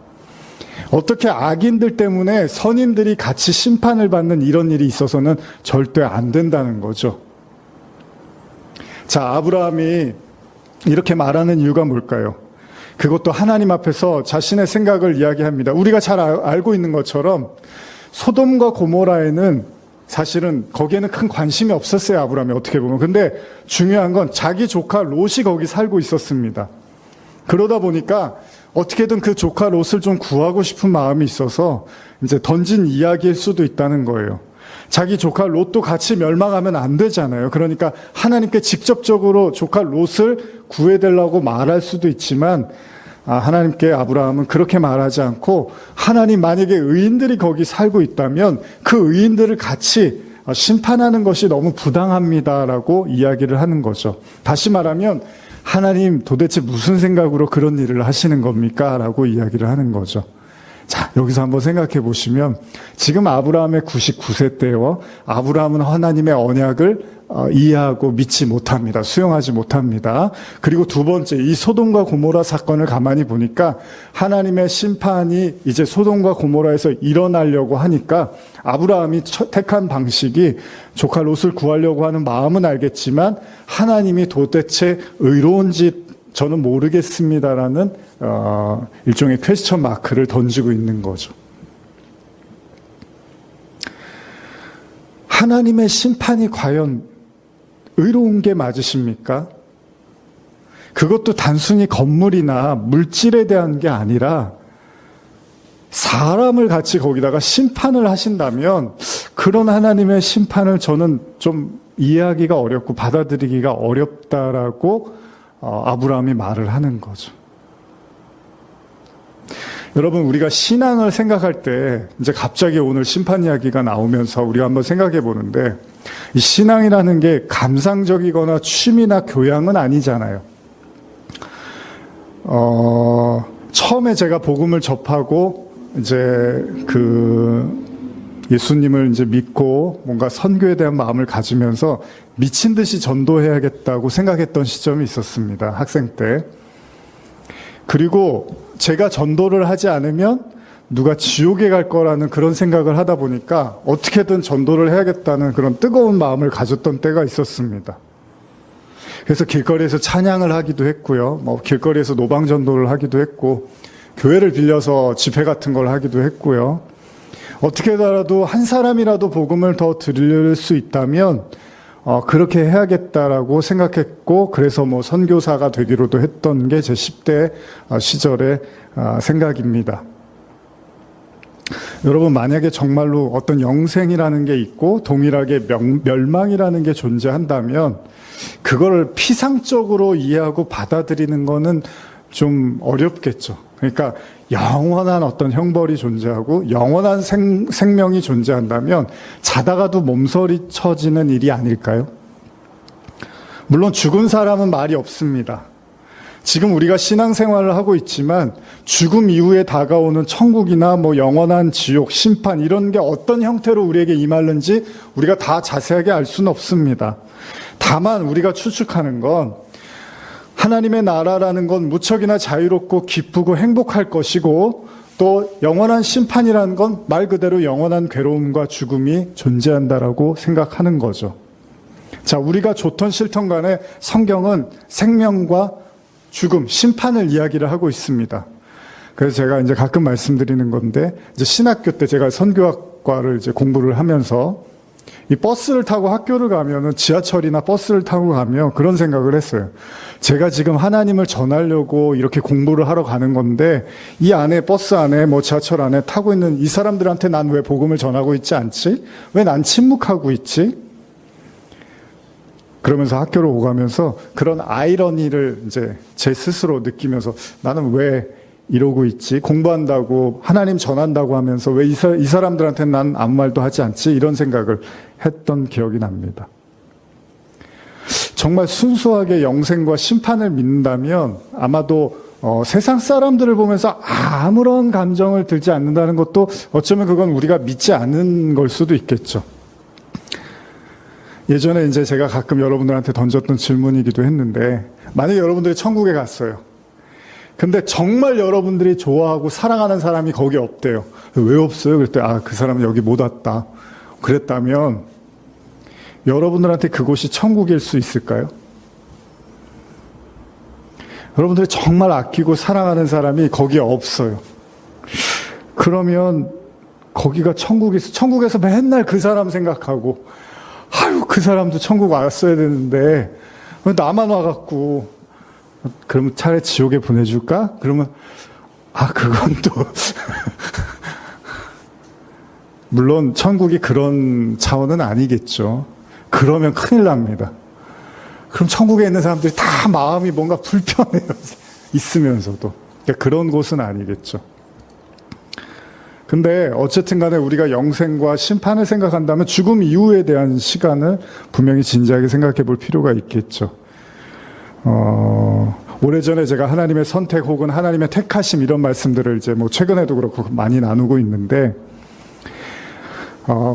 어떻게 악인들 때문에 선인들이 같이 심판을 받는 이런 일이 있어서는 절대 안 된다는 거죠. 자, 아브라함이 이렇게 말하는 이유가 뭘까요? 그것도 하나님 앞에서 자신의 생각을 이야기합니다. 우리가 잘 알고 있는 것처럼 소돔과 고모라에는 사실은 거기에는 큰 관심이 없었어요, 아브라함이 어떻게 보면. 근데 중요한 건 자기 조카 롯이 거기 살고 있었습니다. 그러다 보니까 어떻게든 그 조카 롯을 좀 구하고 싶은 마음이 있어서 이제 던진 이야기일 수도 있다는 거예요. 자기 조카 롯도 같이 멸망하면 안 되잖아요. 그러니까 하나님께 직접적으로 조카 롯을 구해달라고 말할 수도 있지만 하나님께 아브라함은 그렇게 말하지 않고 하나님 만약에 의인들이 거기 살고 있다면 그 의인들을 같이 심판하는 것이 너무 부당합니다라고 이야기를 하는 거죠. 다시 말하면 하나님 도대체 무슨 생각으로 그런 일을 하시는 겁니까? 라고 이야기를 하는 거죠. 자, 여기서 한번 생각해 보시면 지금 아브라함의 99세 때요. 아브라함은 하나님의 언약을 이해하고 믿지 못합니다. 수용하지 못합니다. 그리고 두 번째, 이 소돔과 고모라 사건을 가만히 보니까 하나님의 심판이 이제 소돔과 고모라에서 일어나려고 하니까 아브라함이 택한 방식이 조카 롯을 구하려고 하는 마음은 알겠지만 하나님이 도대체 의로운지 저는 모르겠습니다라는 일종의 퀘스천 마크를 던지고 있는 거죠. 하나님의 심판이 과연 의로운 게 맞으십니까? 그것도 단순히 건물이나 물질에 대한 게 아니라 사람을 같이 거기다가 심판을 하신다면 그런 하나님의 심판을 저는 좀 이해하기가 어렵고 받아들이기가 어렵다라고 아브라함이 말을 하는 거죠. 여러분, 우리가 신앙을 생각할 때 이제 갑자기 오늘 심판 이야기가 나오면서 우리가 한번 생각해 보는데 이 신앙이라는 게 감상적이거나 취미나 교양은 아니잖아요. 처음에 제가 복음을 접하고 이제 예수님을 이제 믿고 뭔가 선교에 대한 마음을 가지면서 미친 듯이 전도해야겠다고 생각했던 시점이 있었습니다. 학생 때. 그리고 제가 전도를 하지 않으면 누가 지옥에 갈 거라는 그런 생각을 하다 보니까 어떻게든 전도를 해야겠다는 그런 뜨거운 마음을 가졌던 때가 있었습니다. 그래서 길거리에서 찬양을 하기도 했고요. 길거리에서 노방 전도를 하기도 했고, 교회를 빌려서 집회 같은 걸 하기도 했고요. 어떻게라도 한 사람이라도 복음을 더 들을 수 있다면 그렇게 해야겠다라고 생각했고, 그래서 선교사가 되기로도 했던 게 제 10대 시절의 생각입니다. 여러분, 만약에 정말로 어떤 영생이라는 게 있고 동일하게 멸망이라는 게 존재한다면 그걸 피상적으로 이해하고 받아들이는 거는 좀 어렵겠죠. 그러니까 영원한 어떤 형벌이 존재하고 영원한 생명이 존재한다면 자다가도 몸서리 쳐지는 일이 아닐까요? 물론 죽은 사람은 말이 없습니다. 지금 우리가 신앙생활을 하고 있지만 죽음 이후에 다가오는 천국이나 영원한 지옥, 심판 이런 게 어떤 형태로 우리에게 임하는지 우리가 다 자세하게 알 수는 없습니다. 다만 우리가 추측하는 건 하나님의 나라라는 건 무척이나 자유롭고 기쁘고 행복할 것이고, 또 영원한 심판이라는 건 말 그대로 영원한 괴로움과 죽음이 존재한다라고 생각하는 거죠. 자, 우리가 좋던 싫던 간에 성경은 생명과 죽음, 심판을 이야기를 하고 있습니다. 그래서 제가 이제 가끔 말씀드리는 건데, 이제 신학교 때 제가 선교학과를 이제 공부를 하면서 이 버스를 타고 학교를 가면은 지하철이나 버스를 타고 가면 그런 생각을 했어요. 제가 지금 하나님을 전하려고 이렇게 공부를 하러 가는 건데 이 안에 버스 안에 지하철 안에 타고 있는 이 사람들한테 난 왜 복음을 전하고 있지 않지? 왜 난 침묵하고 있지? 그러면서 학교를 오가면서 그런 아이러니를 이제 제 스스로 느끼면서 나는 왜 이러고 있지? 공부한다고 하나님 전한다고 하면서 왜 이 사람들한테는 난 아무 말도 하지 않지? 이런 생각을 했던 기억이 납니다. 정말 순수하게 영생과 심판을 믿는다면 아마도 세상 사람들을 보면서 아무런 감정을 들지 않는다는 것도 어쩌면 그건 우리가 믿지 않는 걸 수도 있겠죠. 예전에 이제 제가 가끔 여러분들한테 던졌던 질문이기도 했는데, 만약에 여러분들이 천국에 갔어요. 근데 정말 여러분들이 좋아하고 사랑하는 사람이 거기 없대요. 왜 없어요? 그랬더니 그 사람은 여기 못 왔다. 그랬다면 여러분들한테 그곳이 천국일 수 있을까요? 여러분들이 정말 아끼고 사랑하는 사람이 거기에 없어요. 그러면 거기가 천국에서 맨날 그 사람 생각하고, 아유, 그 사람도 천국 왔어야 되는데, 왜 나만 와갖고, 그러면 차라리 지옥에 보내줄까? 그러면, 그건 또. 물론, 천국이 그런 차원은 아니겠죠. 그러면 큰일 납니다. 그럼 천국에 있는 사람들이 다 마음이 뭔가 불편해요. 있으면서도. 그러니까 그런 곳은 아니겠죠. 근데 어쨌든 간에 우리가 영생과 심판을 생각한다면 죽음 이후에 대한 시간을 분명히 진지하게 생각해 볼 필요가 있겠죠. 오래전에 제가 하나님의 선택 혹은 하나님의 택하심 이런 말씀들을 이제 뭐 최근에도 그렇고 많이 나누고 있는데,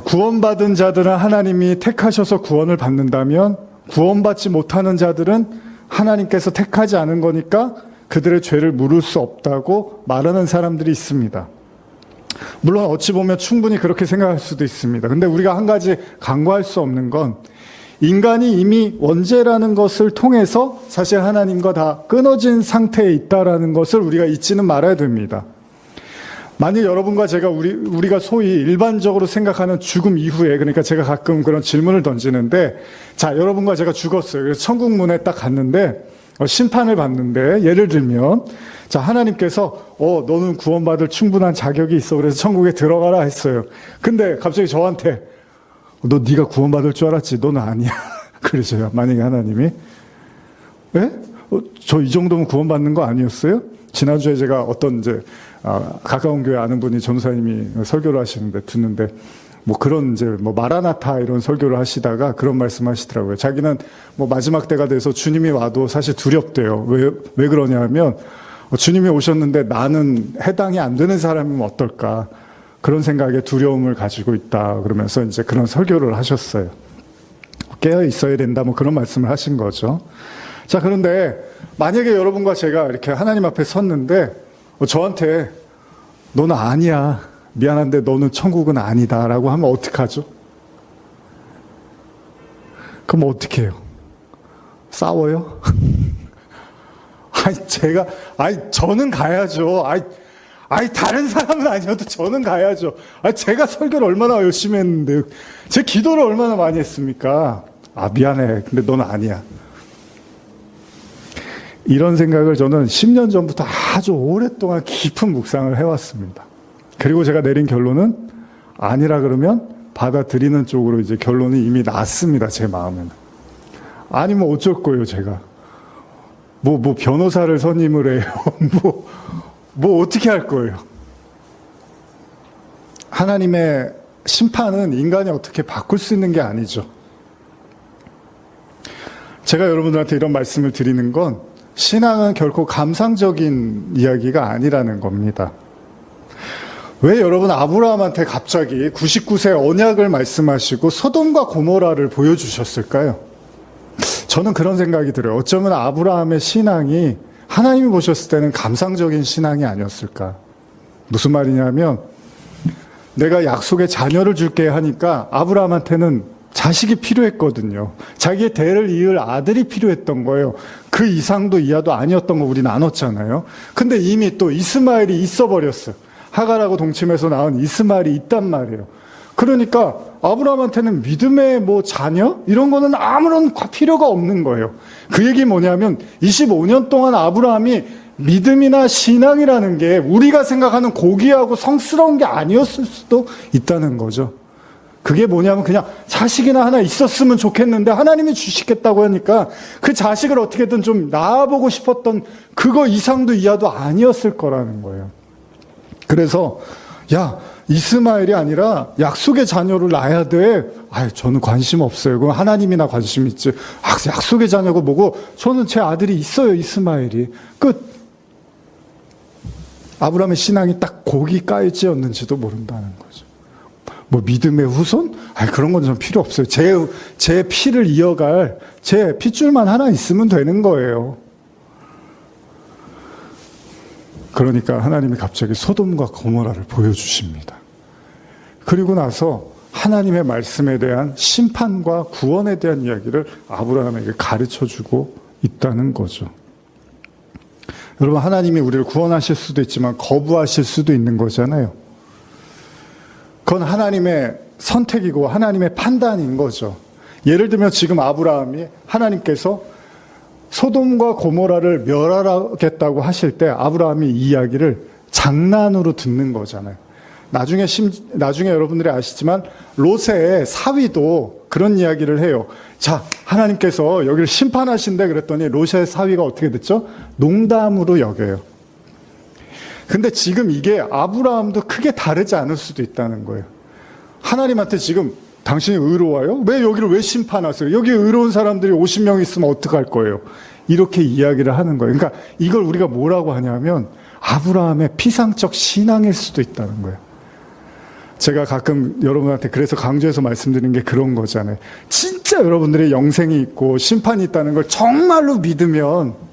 구원받은 자들은 하나님이 택하셔서 구원을 받는다면 구원받지 못하는 자들은 하나님께서 택하지 않은 거니까 그들의 죄를 물을 수 없다고 말하는 사람들이 있습니다. 물론 어찌 보면 충분히 그렇게 생각할 수도 있습니다. 근데 우리가 한 가지 간과할 수 없는 건, 인간이 이미 원죄라는 것을 통해서 사실 하나님과 다 끊어진 상태에 있다라는 것을 우리가 잊지는 말아야 됩니다. 만약 여러분과 제가 우리가 소위 일반적으로 생각하는 죽음 이후에, 그러니까 제가 가끔 그런 질문을 던지는데, 자, 여러분과 제가 죽었어요. 그래서 천국 문에 딱 갔는데 심판을 받는데, 예를 들면 자, 하나님께서 너는 구원받을 충분한 자격이 있어. 그래서 천국에 들어가라 했어요. 근데 갑자기 저한테 너 네가 구원받을 줄 알았지? 너는 아니야. 그러셔요. 만약에 하나님이. 예? 저 이 정도면 구원받는 거 아니었어요? 지난주에 제가 어떤 이제 가까운 교회 아는 분이 전도사님이 설교를 하시는데 듣는데, 뭐 그런 이제 뭐 마라나타 이런 설교를 하시다가 그런 말씀하시더라고요. 자기는 뭐 마지막 때가 돼서 주님이 와도 사실 두렵대요. 왜 그러냐면 주님이 오셨는데 나는 해당이 안 되는 사람이면 어떨까, 그런 생각에 두려움을 가지고 있다 그러면서 이제 그런 설교를 하셨어요. 깨어 있어야 된다 뭐 그런 말씀을 하신 거죠. 자, 그런데 만약에 여러분과 제가 이렇게 하나님 앞에 섰는데 저한테 너는 아니야, 미안한데 너는 천국은 아니다 라고 하면 어떡하죠? 그럼 어떻게 해요? 싸워요? 저는 가야죠. 다른 사람은 아니어도 저는 가야죠. 제가 설교를 얼마나 열심히 했는데, 제 기도를 얼마나 많이 했습니까? 미안해. 근데 너는 아니야. 이런 생각을 저는 10년 전부터 아주 오랫동안 깊은 묵상을 해왔습니다. 그리고 제가 내린 결론은 아니라 그러면 받아들이는 쪽으로 이제 결론이 이미 났습니다. 제 마음에는. 아니면 어쩔 거예요, 제가. 뭐 변호사를 선임을 해요. 뭐 어떻게 할 거예요? 하나님의 심판은 인간이 어떻게 바꿀 수 있는 게 아니죠. 제가 여러분들한테 이런 말씀을 드리는 건, 신앙은 결코 감상적인 이야기가 아니라는 겁니다. 왜 여러분 아브라함한테 갑자기 99세 언약을 말씀하시고 소돔과 고모라를 보여주셨을까요? 저는 그런 생각이 들어요. 어쩌면 아브라함의 신앙이 하나님이 보셨을 때는 감상적인 신앙이 아니었을까. 무슨 말이냐면, 내가 약속의 자녀를 줄게 하니까 아브라함한테는 자식이 필요했거든요. 자기의 대를 이을 아들이 필요했던 거예요. 그 이상도 이하도 아니었던 거 우리 나눴잖아요. 근데 이미 또 이스마엘이 있어버렸어요. 하갈하고 동침해서 낳은 이스마엘이 있단 말이에요. 그러니까 아브라함한테는 믿음의 뭐 자녀? 이런 거는 아무런 필요가 없는 거예요. 그 얘기 뭐냐면 25년 동안 아브라함이 믿음이나 신앙이라는 게 우리가 생각하는 고귀하고 성스러운 게 아니었을 수도 있다는 거죠. 그게 뭐냐면 그냥 자식이나 하나 있었으면 좋겠는데 하나님이 주시겠다고 하니까 그 자식을 어떻게든 좀 낳아보고 싶었던 그거 이상도 이하도 아니었을 거라는 거예요. 그래서 야, 이스마엘이 아니라 약속의 자녀를 낳아야 돼. 저는 관심 없어요. 그건 하나님이나 관심 있지. 약속의 자녀고 뭐고 저는 제 아들이 있어요. 이스마엘이. 끝. 아브라함의 신앙이 딱 거기까지였는지도 모른다는 거죠. 뭐 믿음의 후손? 그런 건 좀 필요 없어요. 제 피를 이어갈 제 핏줄만 하나 있으면 되는 거예요. 그러니까 하나님이 갑자기 소돔과 고모라를 보여주십니다. 그리고 나서 하나님의 말씀에 대한 심판과 구원에 대한 이야기를 아브라함에게 가르쳐주고 있다는 거죠. 여러분, 하나님이 우리를 구원하실 수도 있지만 거부하실 수도 있는 거잖아요. 그건 하나님의 선택이고 하나님의 판단인 거죠. 예를 들면 지금 아브라함이 하나님께서 소돔과 고모라를 멸하겠다고 하실 때 아브라함이 이 이야기를 장난으로 듣는 거잖아요. 나중에 여러분들이 아시지만 롯의 사위도 그런 이야기를 해요. 자, 하나님께서 여기를 심판하신대 그랬더니 롯의 사위가 어떻게 됐죠? 농담으로 여겨요. 근데 지금 이게 아브라함도 크게 다르지 않을 수도 있다는 거예요. 하나님한테 지금 당신이 의로워요? 여기를 심판하세요? 여기 의로운 사람들이 50명 있으면 어떡할 거예요? 이렇게 이야기를 하는 거예요. 그러니까 이걸 우리가 뭐라고 하냐면 아브라함의 피상적 신앙일 수도 있다는 거예요. 제가 가끔 여러분한테 그래서 강조해서 말씀드리는 게 그런 거잖아요. 진짜 여러분들의 영생이 있고 심판이 있다는 걸 정말로 믿으면,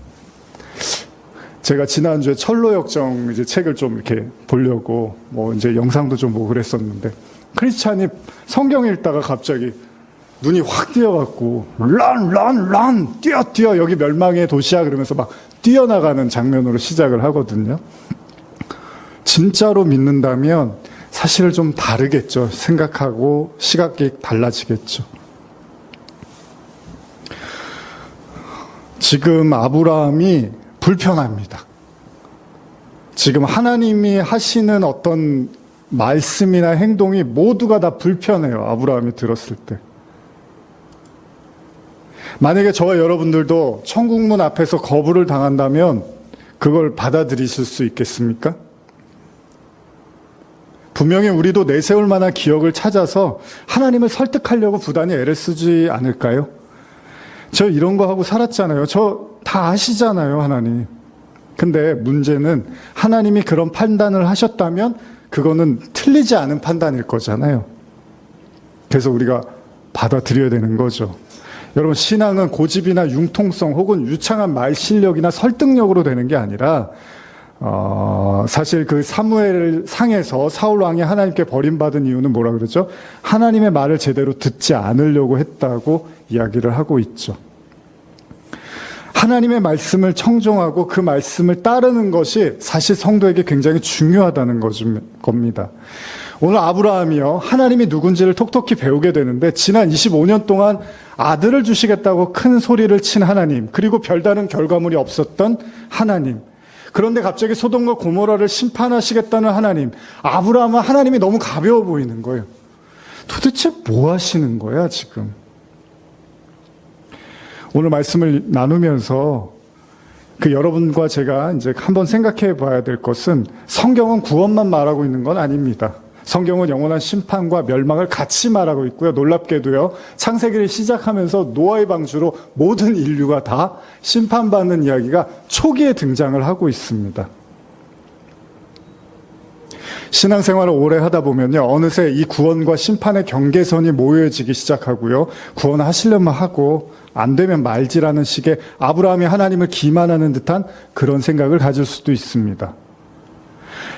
제가 지난주에 철로역정 책을 좀 이렇게 보려고 이제 영상도 좀 보고 그랬었는데, 크리스찬이 성경 읽다가 갑자기 눈이 확 띄어갖고 런 뛰어 여기 멸망의 도시야 그러면서 막 뛰어나가는 장면으로 시작을 하거든요. 진짜로 믿는다면 사실 좀 다르겠죠. 생각하고 시각이 달라지겠죠. 지금 아브라함이 불편합니다. 지금 하나님이 하시는 어떤 말씀이나 행동이 모두가 다 불편해요. 아브라함이 들었을 때. 만약에 저와 여러분들도 천국문 앞에서 거부를 당한다면 그걸 받아들이실 수 있겠습니까? 분명히 우리도 내세울 만한 기억을 찾아서 하나님을 설득하려고 부단히 애를 쓰지 않을까요? 저 이런 거 하고 살았잖아요. 저 다 아시잖아요, 하나님. 근데 문제는 하나님이 그런 판단을 하셨다면 그거는 틀리지 않은 판단일 거잖아요. 그래서 우리가 받아들여야 되는 거죠. 여러분, 신앙은 고집이나 융통성 혹은 유창한 말 실력이나 설득력으로 되는 게 아니라 사실 그 사무엘 상에서 사울 왕이 하나님께 버림받은 이유는 뭐라 그러죠? 하나님의 말을 제대로 듣지 않으려고 했다고 이야기를 하고 있죠. 하나님의 말씀을 청종하고 그 말씀을 따르는 것이 사실 성도에게 굉장히 중요하다는 겁니다. 오늘 아브라함이요, 하나님이 누군지를 톡톡히 배우게 되는데 지난 25년 동안 아들을 주시겠다고 큰 소리를 친 하나님, 그리고 별다른 결과물이 없었던 하나님, 그런데 갑자기 소돔과 고모라를 심판하시겠다는 하나님, 아브라함은 하나님이 너무 가벼워 보이는 거예요. 도대체 뭐 하시는 거야 지금? 오늘 말씀을 나누면서 여러분과 제가 이제 한번 생각해 봐야 될 것은, 성경은 구원만 말하고 있는 건 아닙니다. 성경은 영원한 심판과 멸망을 같이 말하고 있고요. 놀랍게도요, 창세기를 시작하면서 노아의 방주로 모든 인류가 다 심판받는 이야기가 초기에 등장을 하고 있습니다. 신앙생활을 오래 하다 보면요, 어느새 이 구원과 심판의 경계선이 모여지기 시작하고요, 구원하시려면 하고 안 되면 말지라는 식의 아브라함이 하나님을 기만하는 듯한 그런 생각을 가질 수도 있습니다.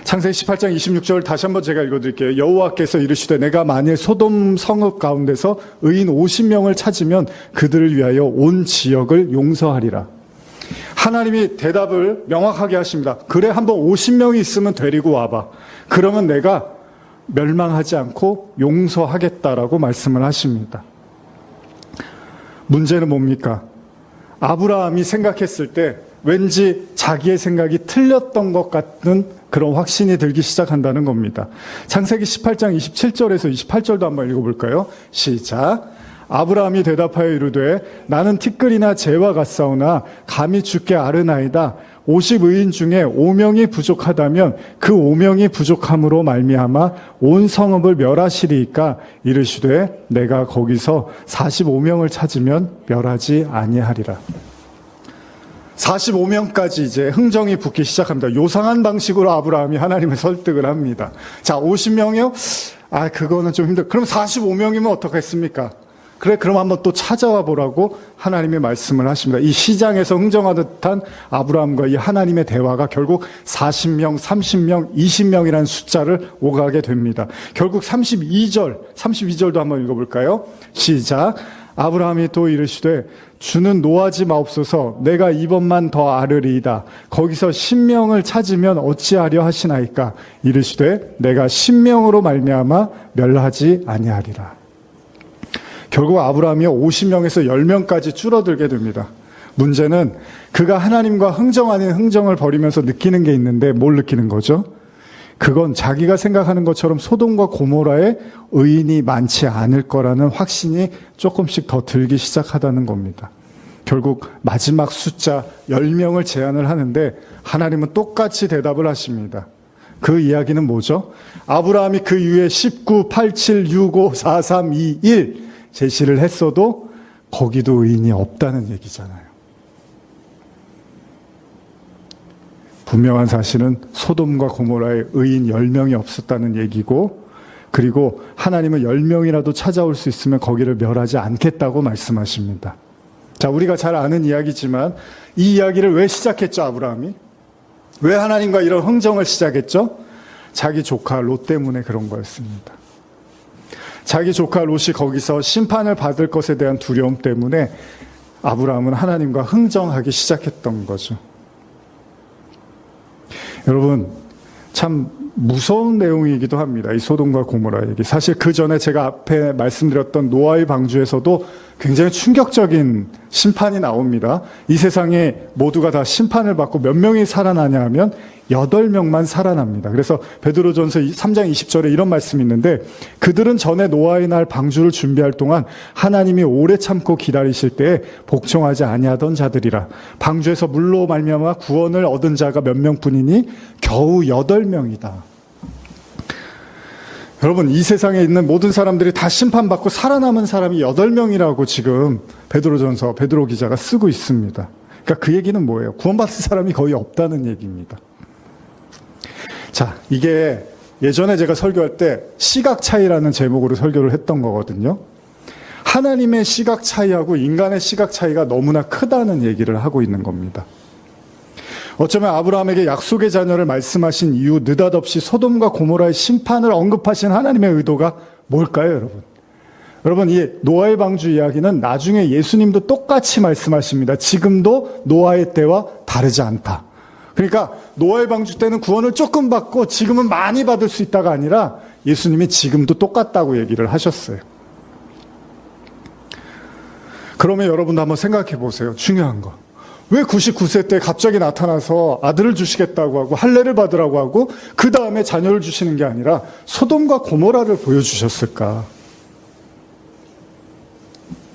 창세기 18장 26절 다시 한번 제가 읽어드릴게요. 여호와께서 이르시되 내가 만일 소돔 성읍 가운데서 의인 50명을 찾으면 그들을 위하여 온 지역을 용서하리라. 하나님이 대답을 명확하게 하십니다. 그래, 한번 50명이 있으면 데리고 와봐. 그러면 내가 멸망하지 않고 용서하겠다라고 말씀을 하십니다. 문제는 뭡니까? 아브라함이 생각했을 때 왠지 자기의 생각이 틀렸던 것 같은 그런 확신이 들기 시작한다는 겁니다. 창세기 18장 27절에서 28절도 한번 읽어볼까요? 시작. 아브라함이 대답하여 이르되 나는 티끌이나 재와 같사오나 감히 주께 아르나이다. 50의인 중에 5명이 부족하다면 그 5명이 부족함으로 말미암아 온 성읍을 멸하시리이까 이르시되 내가 거기서 45명을 찾으면 멸하지 아니하리라. 45명까지 이제 흥정이 붙기 시작합니다. 요상한 방식으로 아브라함이 하나님을 설득을 합니다. 자, 50명이요? 그거는 좀 힘들어. 그럼 45명이면 어떻겠습니까? 그래, 그럼 한번 또 찾아와 보라고 하나님이 말씀을 하십니다. 이 시장에서 흥정하듯한 아브라함과 이 하나님의 대화가 결국 40명, 30명, 20명이라는 숫자를 오가게 됩니다. 결국 32절도 한번 읽어볼까요? 시작. 아브라함이 또 이르시되 주는 노하지 마옵소서 내가 이번만 더 아르리이다. 거기서 10명을 찾으면 어찌하려 하시나이까 이르시되 내가 10명으로 말미암아 멸하지 아니하리라. 결국 아브라함이 50명에서 10명까지 줄어들게 됩니다. 문제는 그가 하나님과 흥정 아닌 흥정을 벌이면서 느끼는 게 있는데 뭘 느끼는 거죠? 그건 자기가 생각하는 것처럼 소돔과 고모라에 의인이 많지 않을 거라는 확신이 조금씩 더 들기 시작하다는 겁니다. 결국 마지막 숫자 10명을 제안을 하는데 하나님은 똑같이 대답을 하십니다. 그 이야기는 뭐죠? 아브라함이 그 이후에 19, 87, 65, 4, 3, 2, 1 제시를 했어도 거기도 의인이 없다는 얘기잖아요. 분명한 사실은 소돔과 고모라에 의인 10명이 없었다는 얘기고, 그리고 하나님은 10명이라도 찾아올 수 있으면 거기를 멸하지 않겠다고 말씀하십니다. 자, 우리가 잘 아는 이야기지만 이 이야기를 왜 시작했죠, 아브라함이? 왜 하나님과 이런 흥정을 시작했죠? 자기 조카 롯 때문에 그런 거였습니다. 자기 조카 롯이 거기서 심판을 받을 것에 대한 두려움 때문에 아브라함은 하나님과 흥정하기 시작했던 거죠. 여러분, 참 무서운 내용이기도 합니다. 이 소돔과 고모라 얘기. 사실 그 전에 제가 앞에 말씀드렸던 노아의 방주에서도 굉장히 충격적인 심판이 나옵니다. 이 세상에 모두가 다 심판을 받고 몇 명이 살아나냐 하면 8명만 살아납니다. 그래서 베드로전서 3장 20절에 이런 말씀이 있는데, 그들은 전에 노아의 날 방주를 준비할 동안 하나님이 오래 참고 기다리실 때에 복종하지 아니하던 자들이라. 방주에서 물로 말미암아 구원을 얻은 자가 몇 명뿐이니 겨우 8명이다. 여러분, 이 세상에 있는 모든 사람들이 다 심판받고 살아남은 사람이 8명이라고 지금 베드로전서 베드로 기자가 쓰고 있습니다. 그러니까 그 얘기는 뭐예요? 구원받은 사람이 거의 없다는 얘기입니다. 자, 이게 예전에 제가 설교할 때 시각 차이라는 제목으로 설교를 했던 거거든요. 하나님의 시각 차이하고 인간의 시각 차이가 너무나 크다는 얘기를 하고 있는 겁니다. 어쩌면 아브라함에게 약속의 자녀를 말씀하신 이후 느닷없이 소돔과 고모라의 심판을 언급하신 하나님의 의도가 뭘까요, 여러분? 여러분, 이 노아의 방주 이야기는 나중에 예수님도 똑같이 말씀하십니다. 지금도 노아의 때와 다르지 않다. 그러니까 노아의 방주 때는 구원을 조금 받고 지금은 많이 받을 수 있다가 아니라 예수님이 지금도 똑같다고 얘기를 하셨어요. 그러면 여러분도 한번 생각해 보세요. 중요한 거. 왜 99세 때 갑자기 나타나서 아들을 주시겠다고 하고 할례를 받으라고 하고 그 다음에 자녀를 주시는 게 아니라 소돔과 고모라를 보여주셨을까?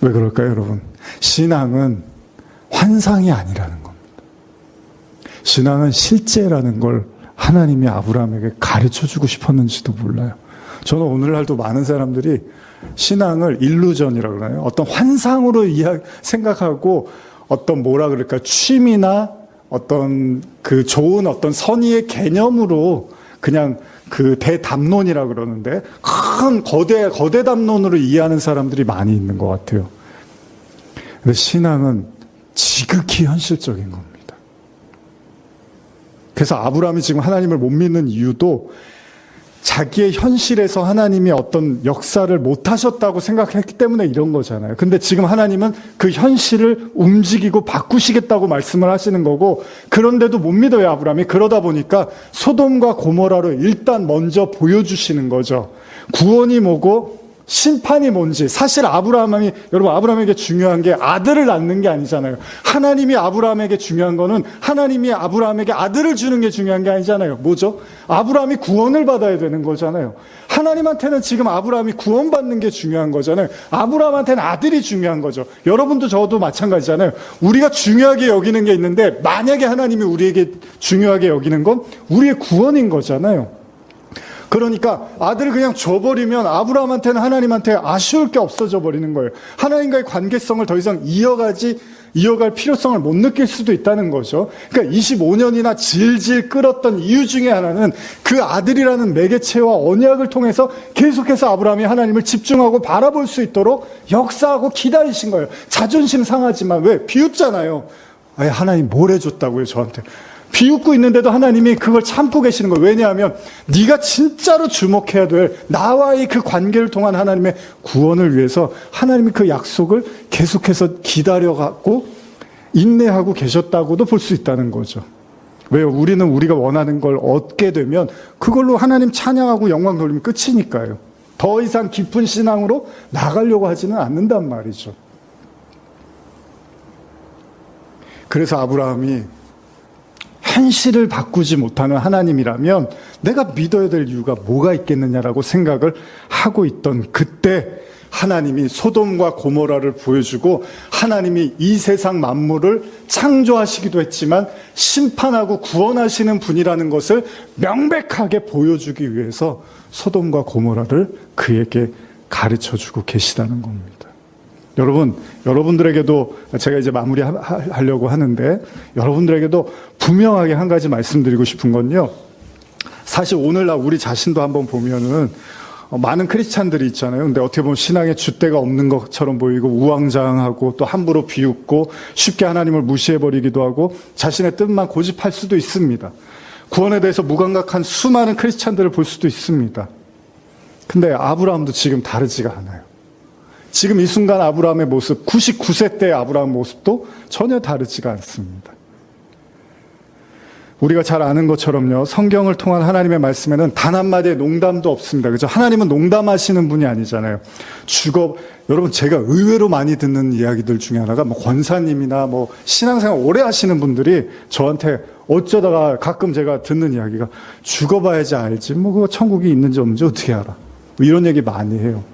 왜 그럴까요, 여러분? 신앙은 환상이 아니라는 겁니다. 신앙은 실제라는 걸 하나님이 아브라함에게 가르쳐주고 싶었는지도 몰라요. 저는 오늘날도 많은 사람들이 신앙을 일루전이라고 그러나요? 어떤 환상으로 생각하고 어떤 뭐라 그럴까, 취미나 어떤 그 좋은 어떤 선의의 개념으로 그냥 그 대담론이라 그러는데 큰 거대 담론으로 이해하는 사람들이 많이 있는 것 같아요. 근데 신앙은 지극히 현실적인 겁니다. 그래서 아브라함이 지금 하나님을 못 믿는 이유도 자기의 현실에서 하나님이 어떤 역사를 못 하셨다고 생각했기 때문에 이런 거잖아요. 근데 지금 하나님은 그 현실을 움직이고 바꾸시겠다고 말씀을 하시는 거고, 그런데도 못 믿어요, 아브라함이. 그러다 보니까 소돔과 고모라로 일단 먼저 보여주시는 거죠. 구원이 뭐고 심판이 뭔지. 사실 여러분 아브라함에게 중요한 게 아들을 낳는 게 아니잖아요. 하나님이 아브라함에게 중요한 거는 하나님이 아브라함에게 아들을 주는 게 중요한 게 아니잖아요. 뭐죠? 아브라함이 구원을 받아야 되는 거잖아요. 하나님한테는 지금 아브라함이 구원받는 게 중요한 거잖아요. 아브라함한테는 아들이 중요한 거죠. 여러분도 저도 마찬가지잖아요. 우리가 중요하게 여기는 게 있는데 만약에 하나님이 우리에게 중요하게 여기는 건 우리의 구원인 거잖아요. 그러니까 아들을 그냥 줘버리면 아브라함한테는 하나님한테 아쉬울 게 없어져 버리는 거예요. 하나님과의 관계성을 더 이상 이어갈 필요성을 못 느낄 수도 있다는 거죠. 그러니까 25년이나 질질 끌었던 이유 중에 하나는 그 아들이라는 매개체와 언약을 통해서 계속해서 아브라함이 하나님을 집중하고 바라볼 수 있도록 역사하고 기다리신 거예요. 자존심 상하지만 왜? 비웃잖아요. 아니, 하나님 뭘 해줬다고요, 저한테. 비웃고 있는데도 하나님이 그걸 참고 계시는 거예요. 왜냐하면 네가 진짜로 주목해야 될 나와의 그 관계를 통한 하나님의 구원을 위해서 하나님이 그 약속을 계속해서 기다려갖고 인내하고 계셨다고도 볼 수 있다는 거죠. 왜요? 우리는 우리가 원하는 걸 얻게 되면 그걸로 하나님 찬양하고 영광 돌리면 끝이니까요. 더 이상 깊은 신앙으로 나가려고 하지는 않는단 말이죠. 그래서 아브라함이 현실을 바꾸지 못하는 하나님이라면 내가 믿어야 될 이유가 뭐가 있겠느냐라고 생각을 하고 있던 그때 하나님이 소돔과 고모라를 보여주고 하나님이 이 세상 만물을 창조하시기도 했지만 심판하고 구원하시는 분이라는 것을 명백하게 보여주기 위해서 소돔과 고모라를 그에게 가르쳐주고 계시다는 겁니다. 여러분들에게도 제가 이제 마무리하려고 하는데 여러분들에게도 분명하게 한 가지 말씀드리고 싶은 건요. 사실 오늘날 우리 자신도 한번 보면은 많은 크리스찬들이 있잖아요. 근데 어떻게 보면 신앙에 줏대가 없는 것처럼 보이고 우왕좌왕하고 또 함부로 비웃고 쉽게 하나님을 무시해버리기도 하고 자신의 뜻만 고집할 수도 있습니다. 구원에 대해서 무감각한 수많은 크리스찬들을 볼 수도 있습니다. 근데 아브라함도 지금 다르지가 않아요. 지금 이 순간 아브라함의 모습, 99세 때의 아브라함 모습도 전혀 다르지가 않습니다. 우리가 잘 아는 것처럼요, 성경을 통한 하나님의 말씀에는 단 한마디의 농담도 없습니다. 그죠? 하나님은 농담하시는 분이 아니잖아요. 여러분, 제가 의외로 많이 듣는 이야기들 중에 하나가, 권사님이나 신앙생활 오래 하시는 분들이 저한테 어쩌다가 가끔 제가 듣는 이야기가, 죽어봐야지 알지. 그거 천국이 있는지 없는지 어떻게 알아. 이런 얘기 많이 해요.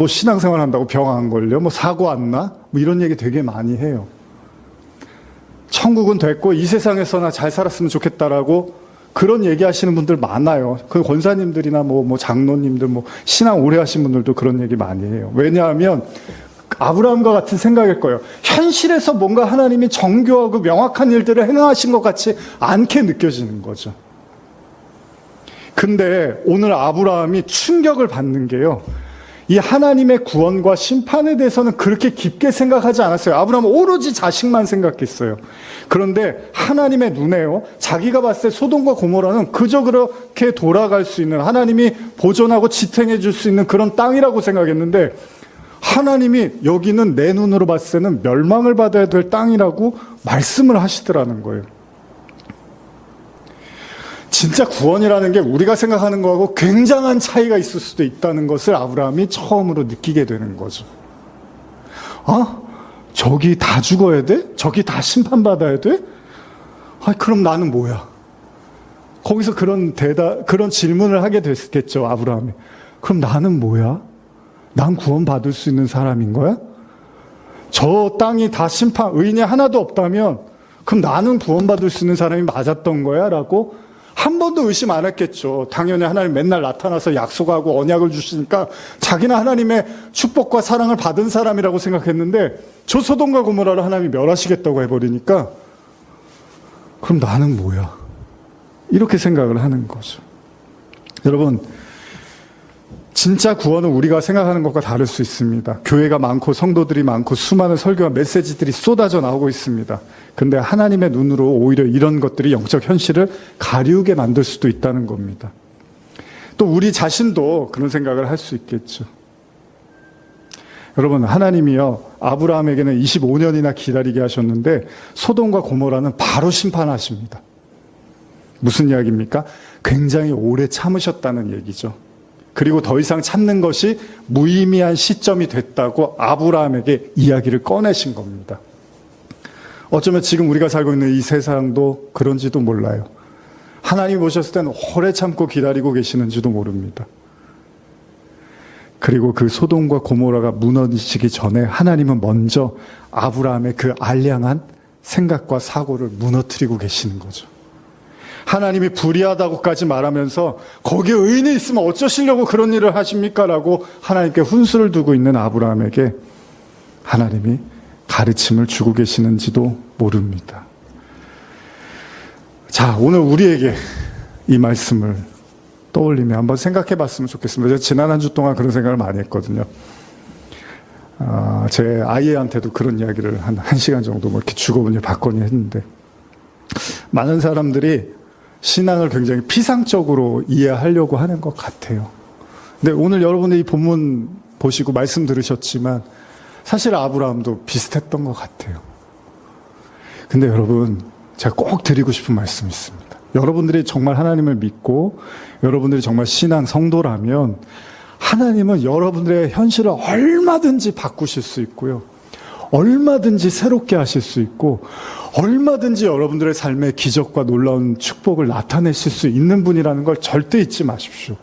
신앙생활 한다고 병 안 걸려? 사고 안 나? 이런 얘기 되게 많이 해요. 천국은 됐고 이 세상에서나 잘 살았으면 좋겠다라고 그런 얘기 하시는 분들 많아요. 그 권사님들이나 장로님들, 신앙 오래 하신 분들도 그런 얘기 많이 해요. 왜냐하면 아브라함과 같은 생각일 거예요. 현실에서 뭔가 하나님이 정교하고 명확한 일들을 행하신 것 같이 않게 느껴지는 거죠. 근데 오늘 아브라함이 충격을 받는 게요, 이 하나님의 구원과 심판에 대해서는 그렇게 깊게 생각하지 않았어요. 아브라함은 오로지 자식만 생각했어요. 그런데 하나님의 눈에요, 자기가 봤을 때 소돔과 고모라는 그저 그렇게 돌아갈 수 있는, 하나님이 보존하고 지탱해 줄 수 있는 그런 땅이라고 생각했는데 하나님이 여기는 내 눈으로 봤을 때는 멸망을 받아야 될 땅이라고 말씀을 하시더라는 거예요. 진짜 구원이라는 게 우리가 생각하는 거하고 굉장한 차이가 있을 수도 있다는 것을 아브라함이 처음으로 느끼게 되는 거죠. 저기 다 죽어야 돼? 저기 다 심판받아야 돼? 그럼 나는 뭐야? 거기서 그런 질문을 하게 됐겠죠, 아브라함이. 그럼 나는 뭐야? 난 구원받을 수 있는 사람인 거야? 저 땅이 다 의인이 하나도 없다면 그럼 나는 구원받을 수 있는 사람이 맞았던 거야? 라고 한 번도 의심 안 했겠죠. 당연히 하나님 맨날 나타나서 약속하고 언약을 주시니까 자기는 하나님의 축복과 사랑을 받은 사람이라고 생각했는데 저 소돔과 고모라를 하나님이 멸하시겠다고 해버리니까 그럼 나는 뭐야? 이렇게 생각을 하는 거죠. 여러분, 진짜 구원은 우리가 생각하는 것과 다를 수 있습니다. 교회가 많고 성도들이 많고 수많은 설교와 메시지들이 쏟아져 나오고 있습니다. 근데 하나님의 눈으로 오히려 이런 것들이 영적 현실을 가리우게 만들 수도 있다는 겁니다. 또 우리 자신도 그런 생각을 할 수 있겠죠. 여러분, 하나님이요, 아브라함에게는 25년이나 기다리게 하셨는데 소돔과 고모라는 바로 심판하십니다. 무슨 이야기입니까? 굉장히 오래 참으셨다는 얘기죠. 그리고 더 이상 참는 것이 무의미한 시점이 됐다고 아브라함에게 이야기를 꺼내신 겁니다. 어쩌면 지금 우리가 살고 있는 이 세상도 그런지도 몰라요. 하나님 오셨을 때는 오래 참고 기다리고 계시는지도 모릅니다. 그리고 그 소돔과 고모라가 무너지기 전에 하나님은 먼저 아브라함의 그 알량한 생각과 사고를 무너뜨리고 계시는 거죠. 하나님이 불의하다고까지 말하면서 거기에 의인이 있으면 어쩌시려고 그런 일을 하십니까? 라고 하나님께 훈수를 두고 있는 아브라함에게 하나님이 가르침을 주고 계시는지도 모릅니다. 자, 오늘 우리에게 이 말씀을 떠올리며 한번 생각해 봤으면 좋겠습니다. 제가 지난 한 주 동안 그런 생각을 많이 했거든요. 제 아이한테도 그런 이야기를 한 1시간 정도 뭐 이렇게 주거분이 받거니 했는데, 많은 사람들이 신앙을 굉장히 피상적으로 이해하려고 하는 것 같아요. 근데 오늘 여러분이 이 본문 보시고 말씀 들으셨지만 사실 아브라함도 비슷했던 것 같아요. 근데 여러분, 제가 꼭 드리고 싶은 말씀이 있습니다. 여러분들이 정말 하나님을 믿고 여러분들이 정말 신앙 성도라면 하나님은 여러분들의 현실을 얼마든지 바꾸실 수 있고요. 얼마든지 새롭게 하실 수 있고 얼마든지 여러분들의 삶에 기적과 놀라운 축복을 나타내실 수 있는 분이라는 걸 절대 잊지 마십시오.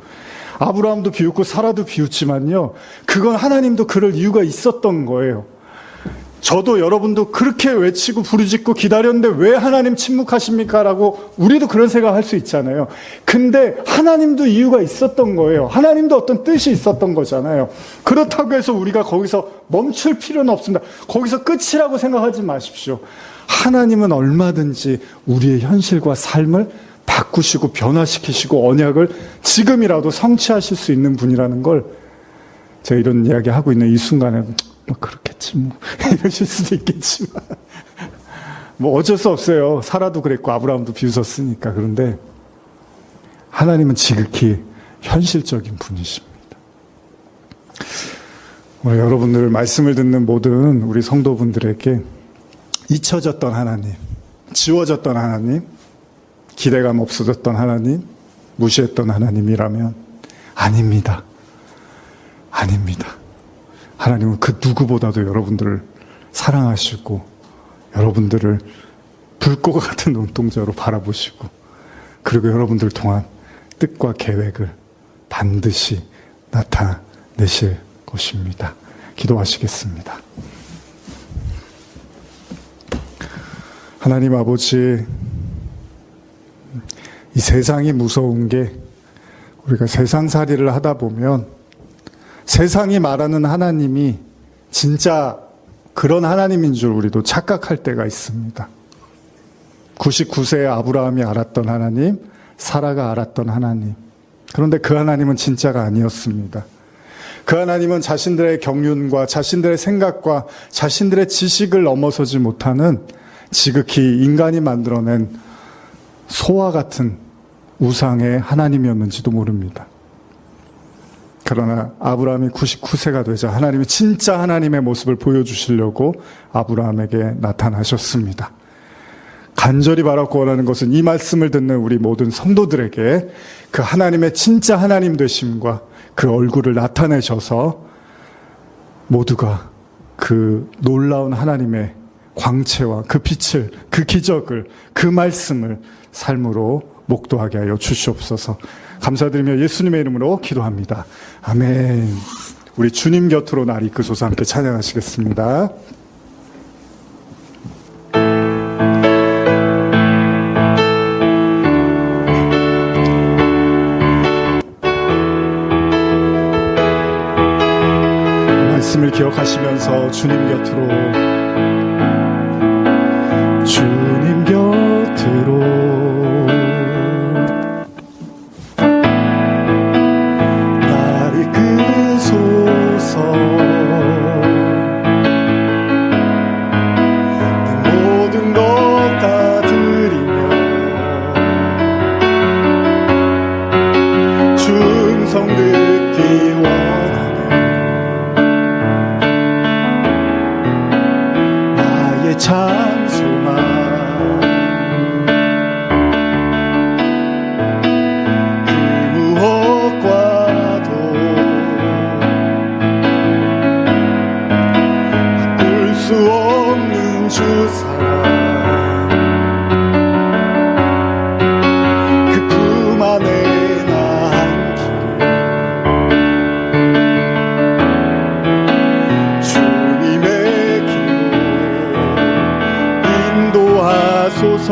아브라함도 비웃고 사라도 비웃지만요, 그건 하나님도 그럴 이유가 있었던 거예요. 저도 여러분도 그렇게 외치고 부르짖고 기다렸는데 왜 하나님 침묵하십니까? 라고 우리도 그런 생각할 수 있잖아요. 근데 하나님도 이유가 있었던 거예요. 하나님도 어떤 뜻이 있었던 거잖아요. 그렇다고 해서 우리가 거기서 멈출 필요는 없습니다. 거기서 끝이라고 생각하지 마십시오. 하나님은 얼마든지 우리의 현실과 삶을 바꾸시고 변화시키시고 언약을 지금이라도 성취하실 수 있는 분이라는 걸 제가 이런 이야기 하고 있는 이 순간에 뭐 그렇겠지 뭐 이러실 수도 있겠지만 뭐 어쩔 수 없어요. 사라도 그랬고 아브라함도 비웃었으니까. 그런데 하나님은 지극히 현실적인 분이십니다. 오늘 여러분들 말씀을 듣는 모든 우리 성도분들에게 잊혀졌던 하나님, 지워졌던 하나님, 기대감 없어졌던 하나님, 무시했던 하나님이라면 아닙니다. 아닙니다. 하나님은 그 누구보다도 여러분들을 사랑하시고 여러분들을 불꽃 같은 눈동자로 바라보시고 그리고 여러분들 통한 뜻과 계획을 반드시 나타내실 것입니다. 기도하시겠습니다. 하나님 아버지, 이 세상이 무서운 게 우리가 세상살이를 하다 보면 세상이 말하는 하나님이 진짜 그런 하나님인 줄 우리도 착각할 때가 있습니다. 99세의 아브라함이 알았던 하나님, 사라가 알았던 하나님. 그런데 그 하나님은 진짜가 아니었습니다. 그 하나님은 자신들의 경륜과 자신들의 생각과 자신들의 지식을 넘어서지 못하는 지극히 인간이 만들어낸 소와 같은 우상의 하나님이었는지도 모릅니다. 그러나 아브라함이 99세가 되자 하나님이 진짜 하나님의 모습을 보여주시려고 아브라함에게 나타나셨습니다. 간절히 바라고 원하는 것은 이 말씀을 듣는 우리 모든 성도들에게 그 하나님의 진짜 하나님 되심과 그 얼굴을 나타내셔서 모두가 그 놀라운 하나님의 광채와 그 빛을, 그 기적을, 그 말씀을 삶으로 목도하게 하여 주시옵소서. 감사드리며 예수님의 이름으로 기도합니다. 아멘. 우리 주님 곁으로 날 이끄소서. 함께 찬양하시겠습니다. 말씀을 기억하시면서 주님 곁으로 날 이끄소서. 내 모든 것 다 드리며 충성 듣기 원하네. 나의 찬송함 그 무엇과도 사랑 그 품 안에 난 길을 주님의 길로 인도하소서.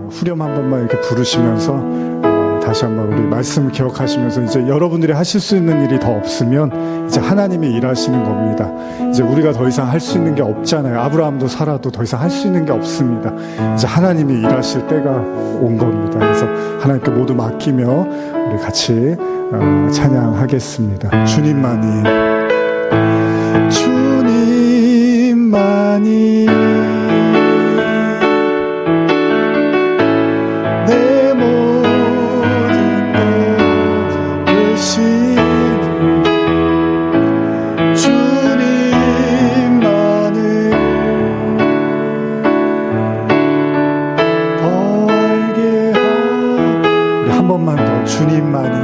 후렴 한 번만 이렇게 부르시면서 다시 한번 우리 말씀을 기억하시면서 이제 여러분들이 하실 수 있는 일이 더 없으면 이제 하나님이 일하시는 겁니다. 이제 우리가 더 이상 할 수 있는 게 없잖아요. 아브라함도 사라도 더 이상 할 수 있는 게 없습니다. 이제 하나님이 일하실 때가 온 겁니다. 그래서 하나님께 모두 맡기며 우리 같이 찬양하겠습니다. 주님만이 내 모든 것 되시는 주님만을 더 알게 우리 한 번만 더 주님만이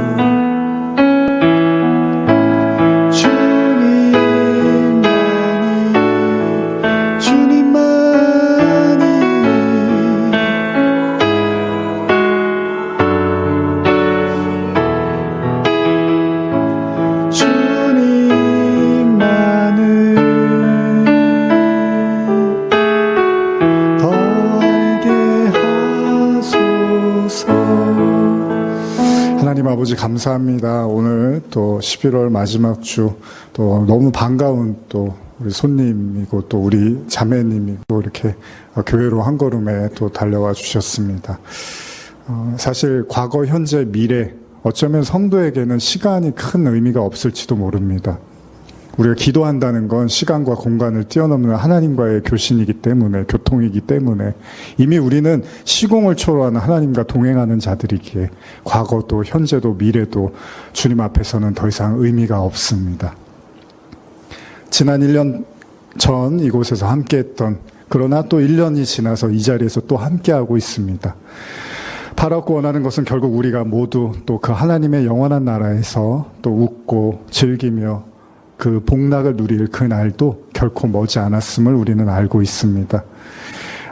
하나님 아버지 감사합니다. 오늘 또 11월 마지막 주 또 너무 반가운 또 우리 손님이고 또 우리 자매님이고 이렇게 교회로 한 걸음에 또 달려와 주셨습니다. 사실 과거, 현재, 미래 어쩌면 성도에게는 시간이 큰 의미가 없을지도 모릅니다. 우리가 기도한다는 건 시간과 공간을 뛰어넘는 하나님과의 교신이기 때문에, 교통이기 때문에 이미 우리는 시공을 초월하는 하나님과 동행하는 자들이기에 과거도 현재도 미래도 주님 앞에서는 더 이상 의미가 없습니다. 지난 1년 전 이곳에서 함께했던, 그러나 또 1년이 지나서 이 자리에서 또 함께하고 있습니다. 바라고 원하는 것은 결국 우리가 모두 또 그 하나님의 영원한 나라에서 또 웃고 즐기며 그 복락을 누릴 그 날도 결코 머지 않았음을 우리는 알고 있습니다.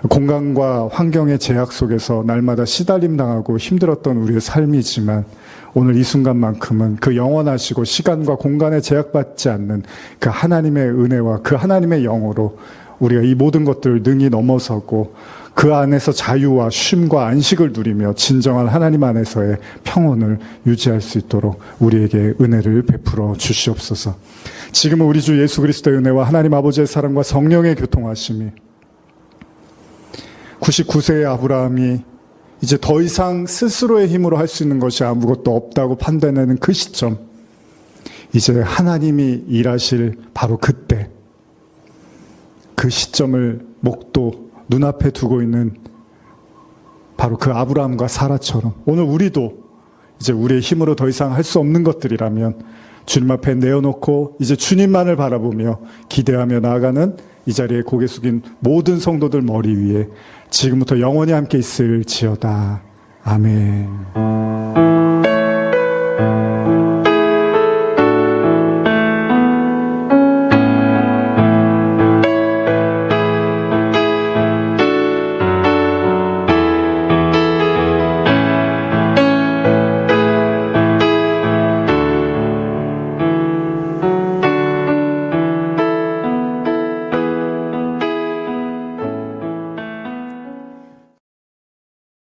공간과 환경의 제약 속에서 날마다 시달림 당하고 힘들었던 우리의 삶이지만 오늘 이 순간만큼은 그 영원하시고 시간과 공간에 제약받지 않는 그 하나님의 은혜와 그 하나님의 영으로 우리가 이 모든 것들을 능히 넘어서고 그 안에서 자유와 쉼과 안식을 누리며 진정한 하나님 안에서의 평온을 유지할 수 있도록 우리에게 은혜를 베풀어 주시옵소서. 지금은 우리 주 예수 그리스도의 은혜와 하나님 아버지의 사랑과 성령의 교통하심이 99세의 아브라함이 이제 더 이상 스스로의 힘으로 할 수 있는 것이 아무것도 없다고 판단하는 그 시점, 이제 하나님이 일하실 바로 그때, 그 시점을 목도 눈앞에 두고 있는 바로 그 아브라함과 사라처럼 오늘 우리도 이제 우리의 힘으로 더 이상 할 수 없는 것들이라면 주님 앞에 내어놓고 이제 주님만을 바라보며 기대하며 나아가는 이 자리에 고개 숙인 모든 성도들 머리 위에 지금부터 영원히 함께 있을지어다. 아멘.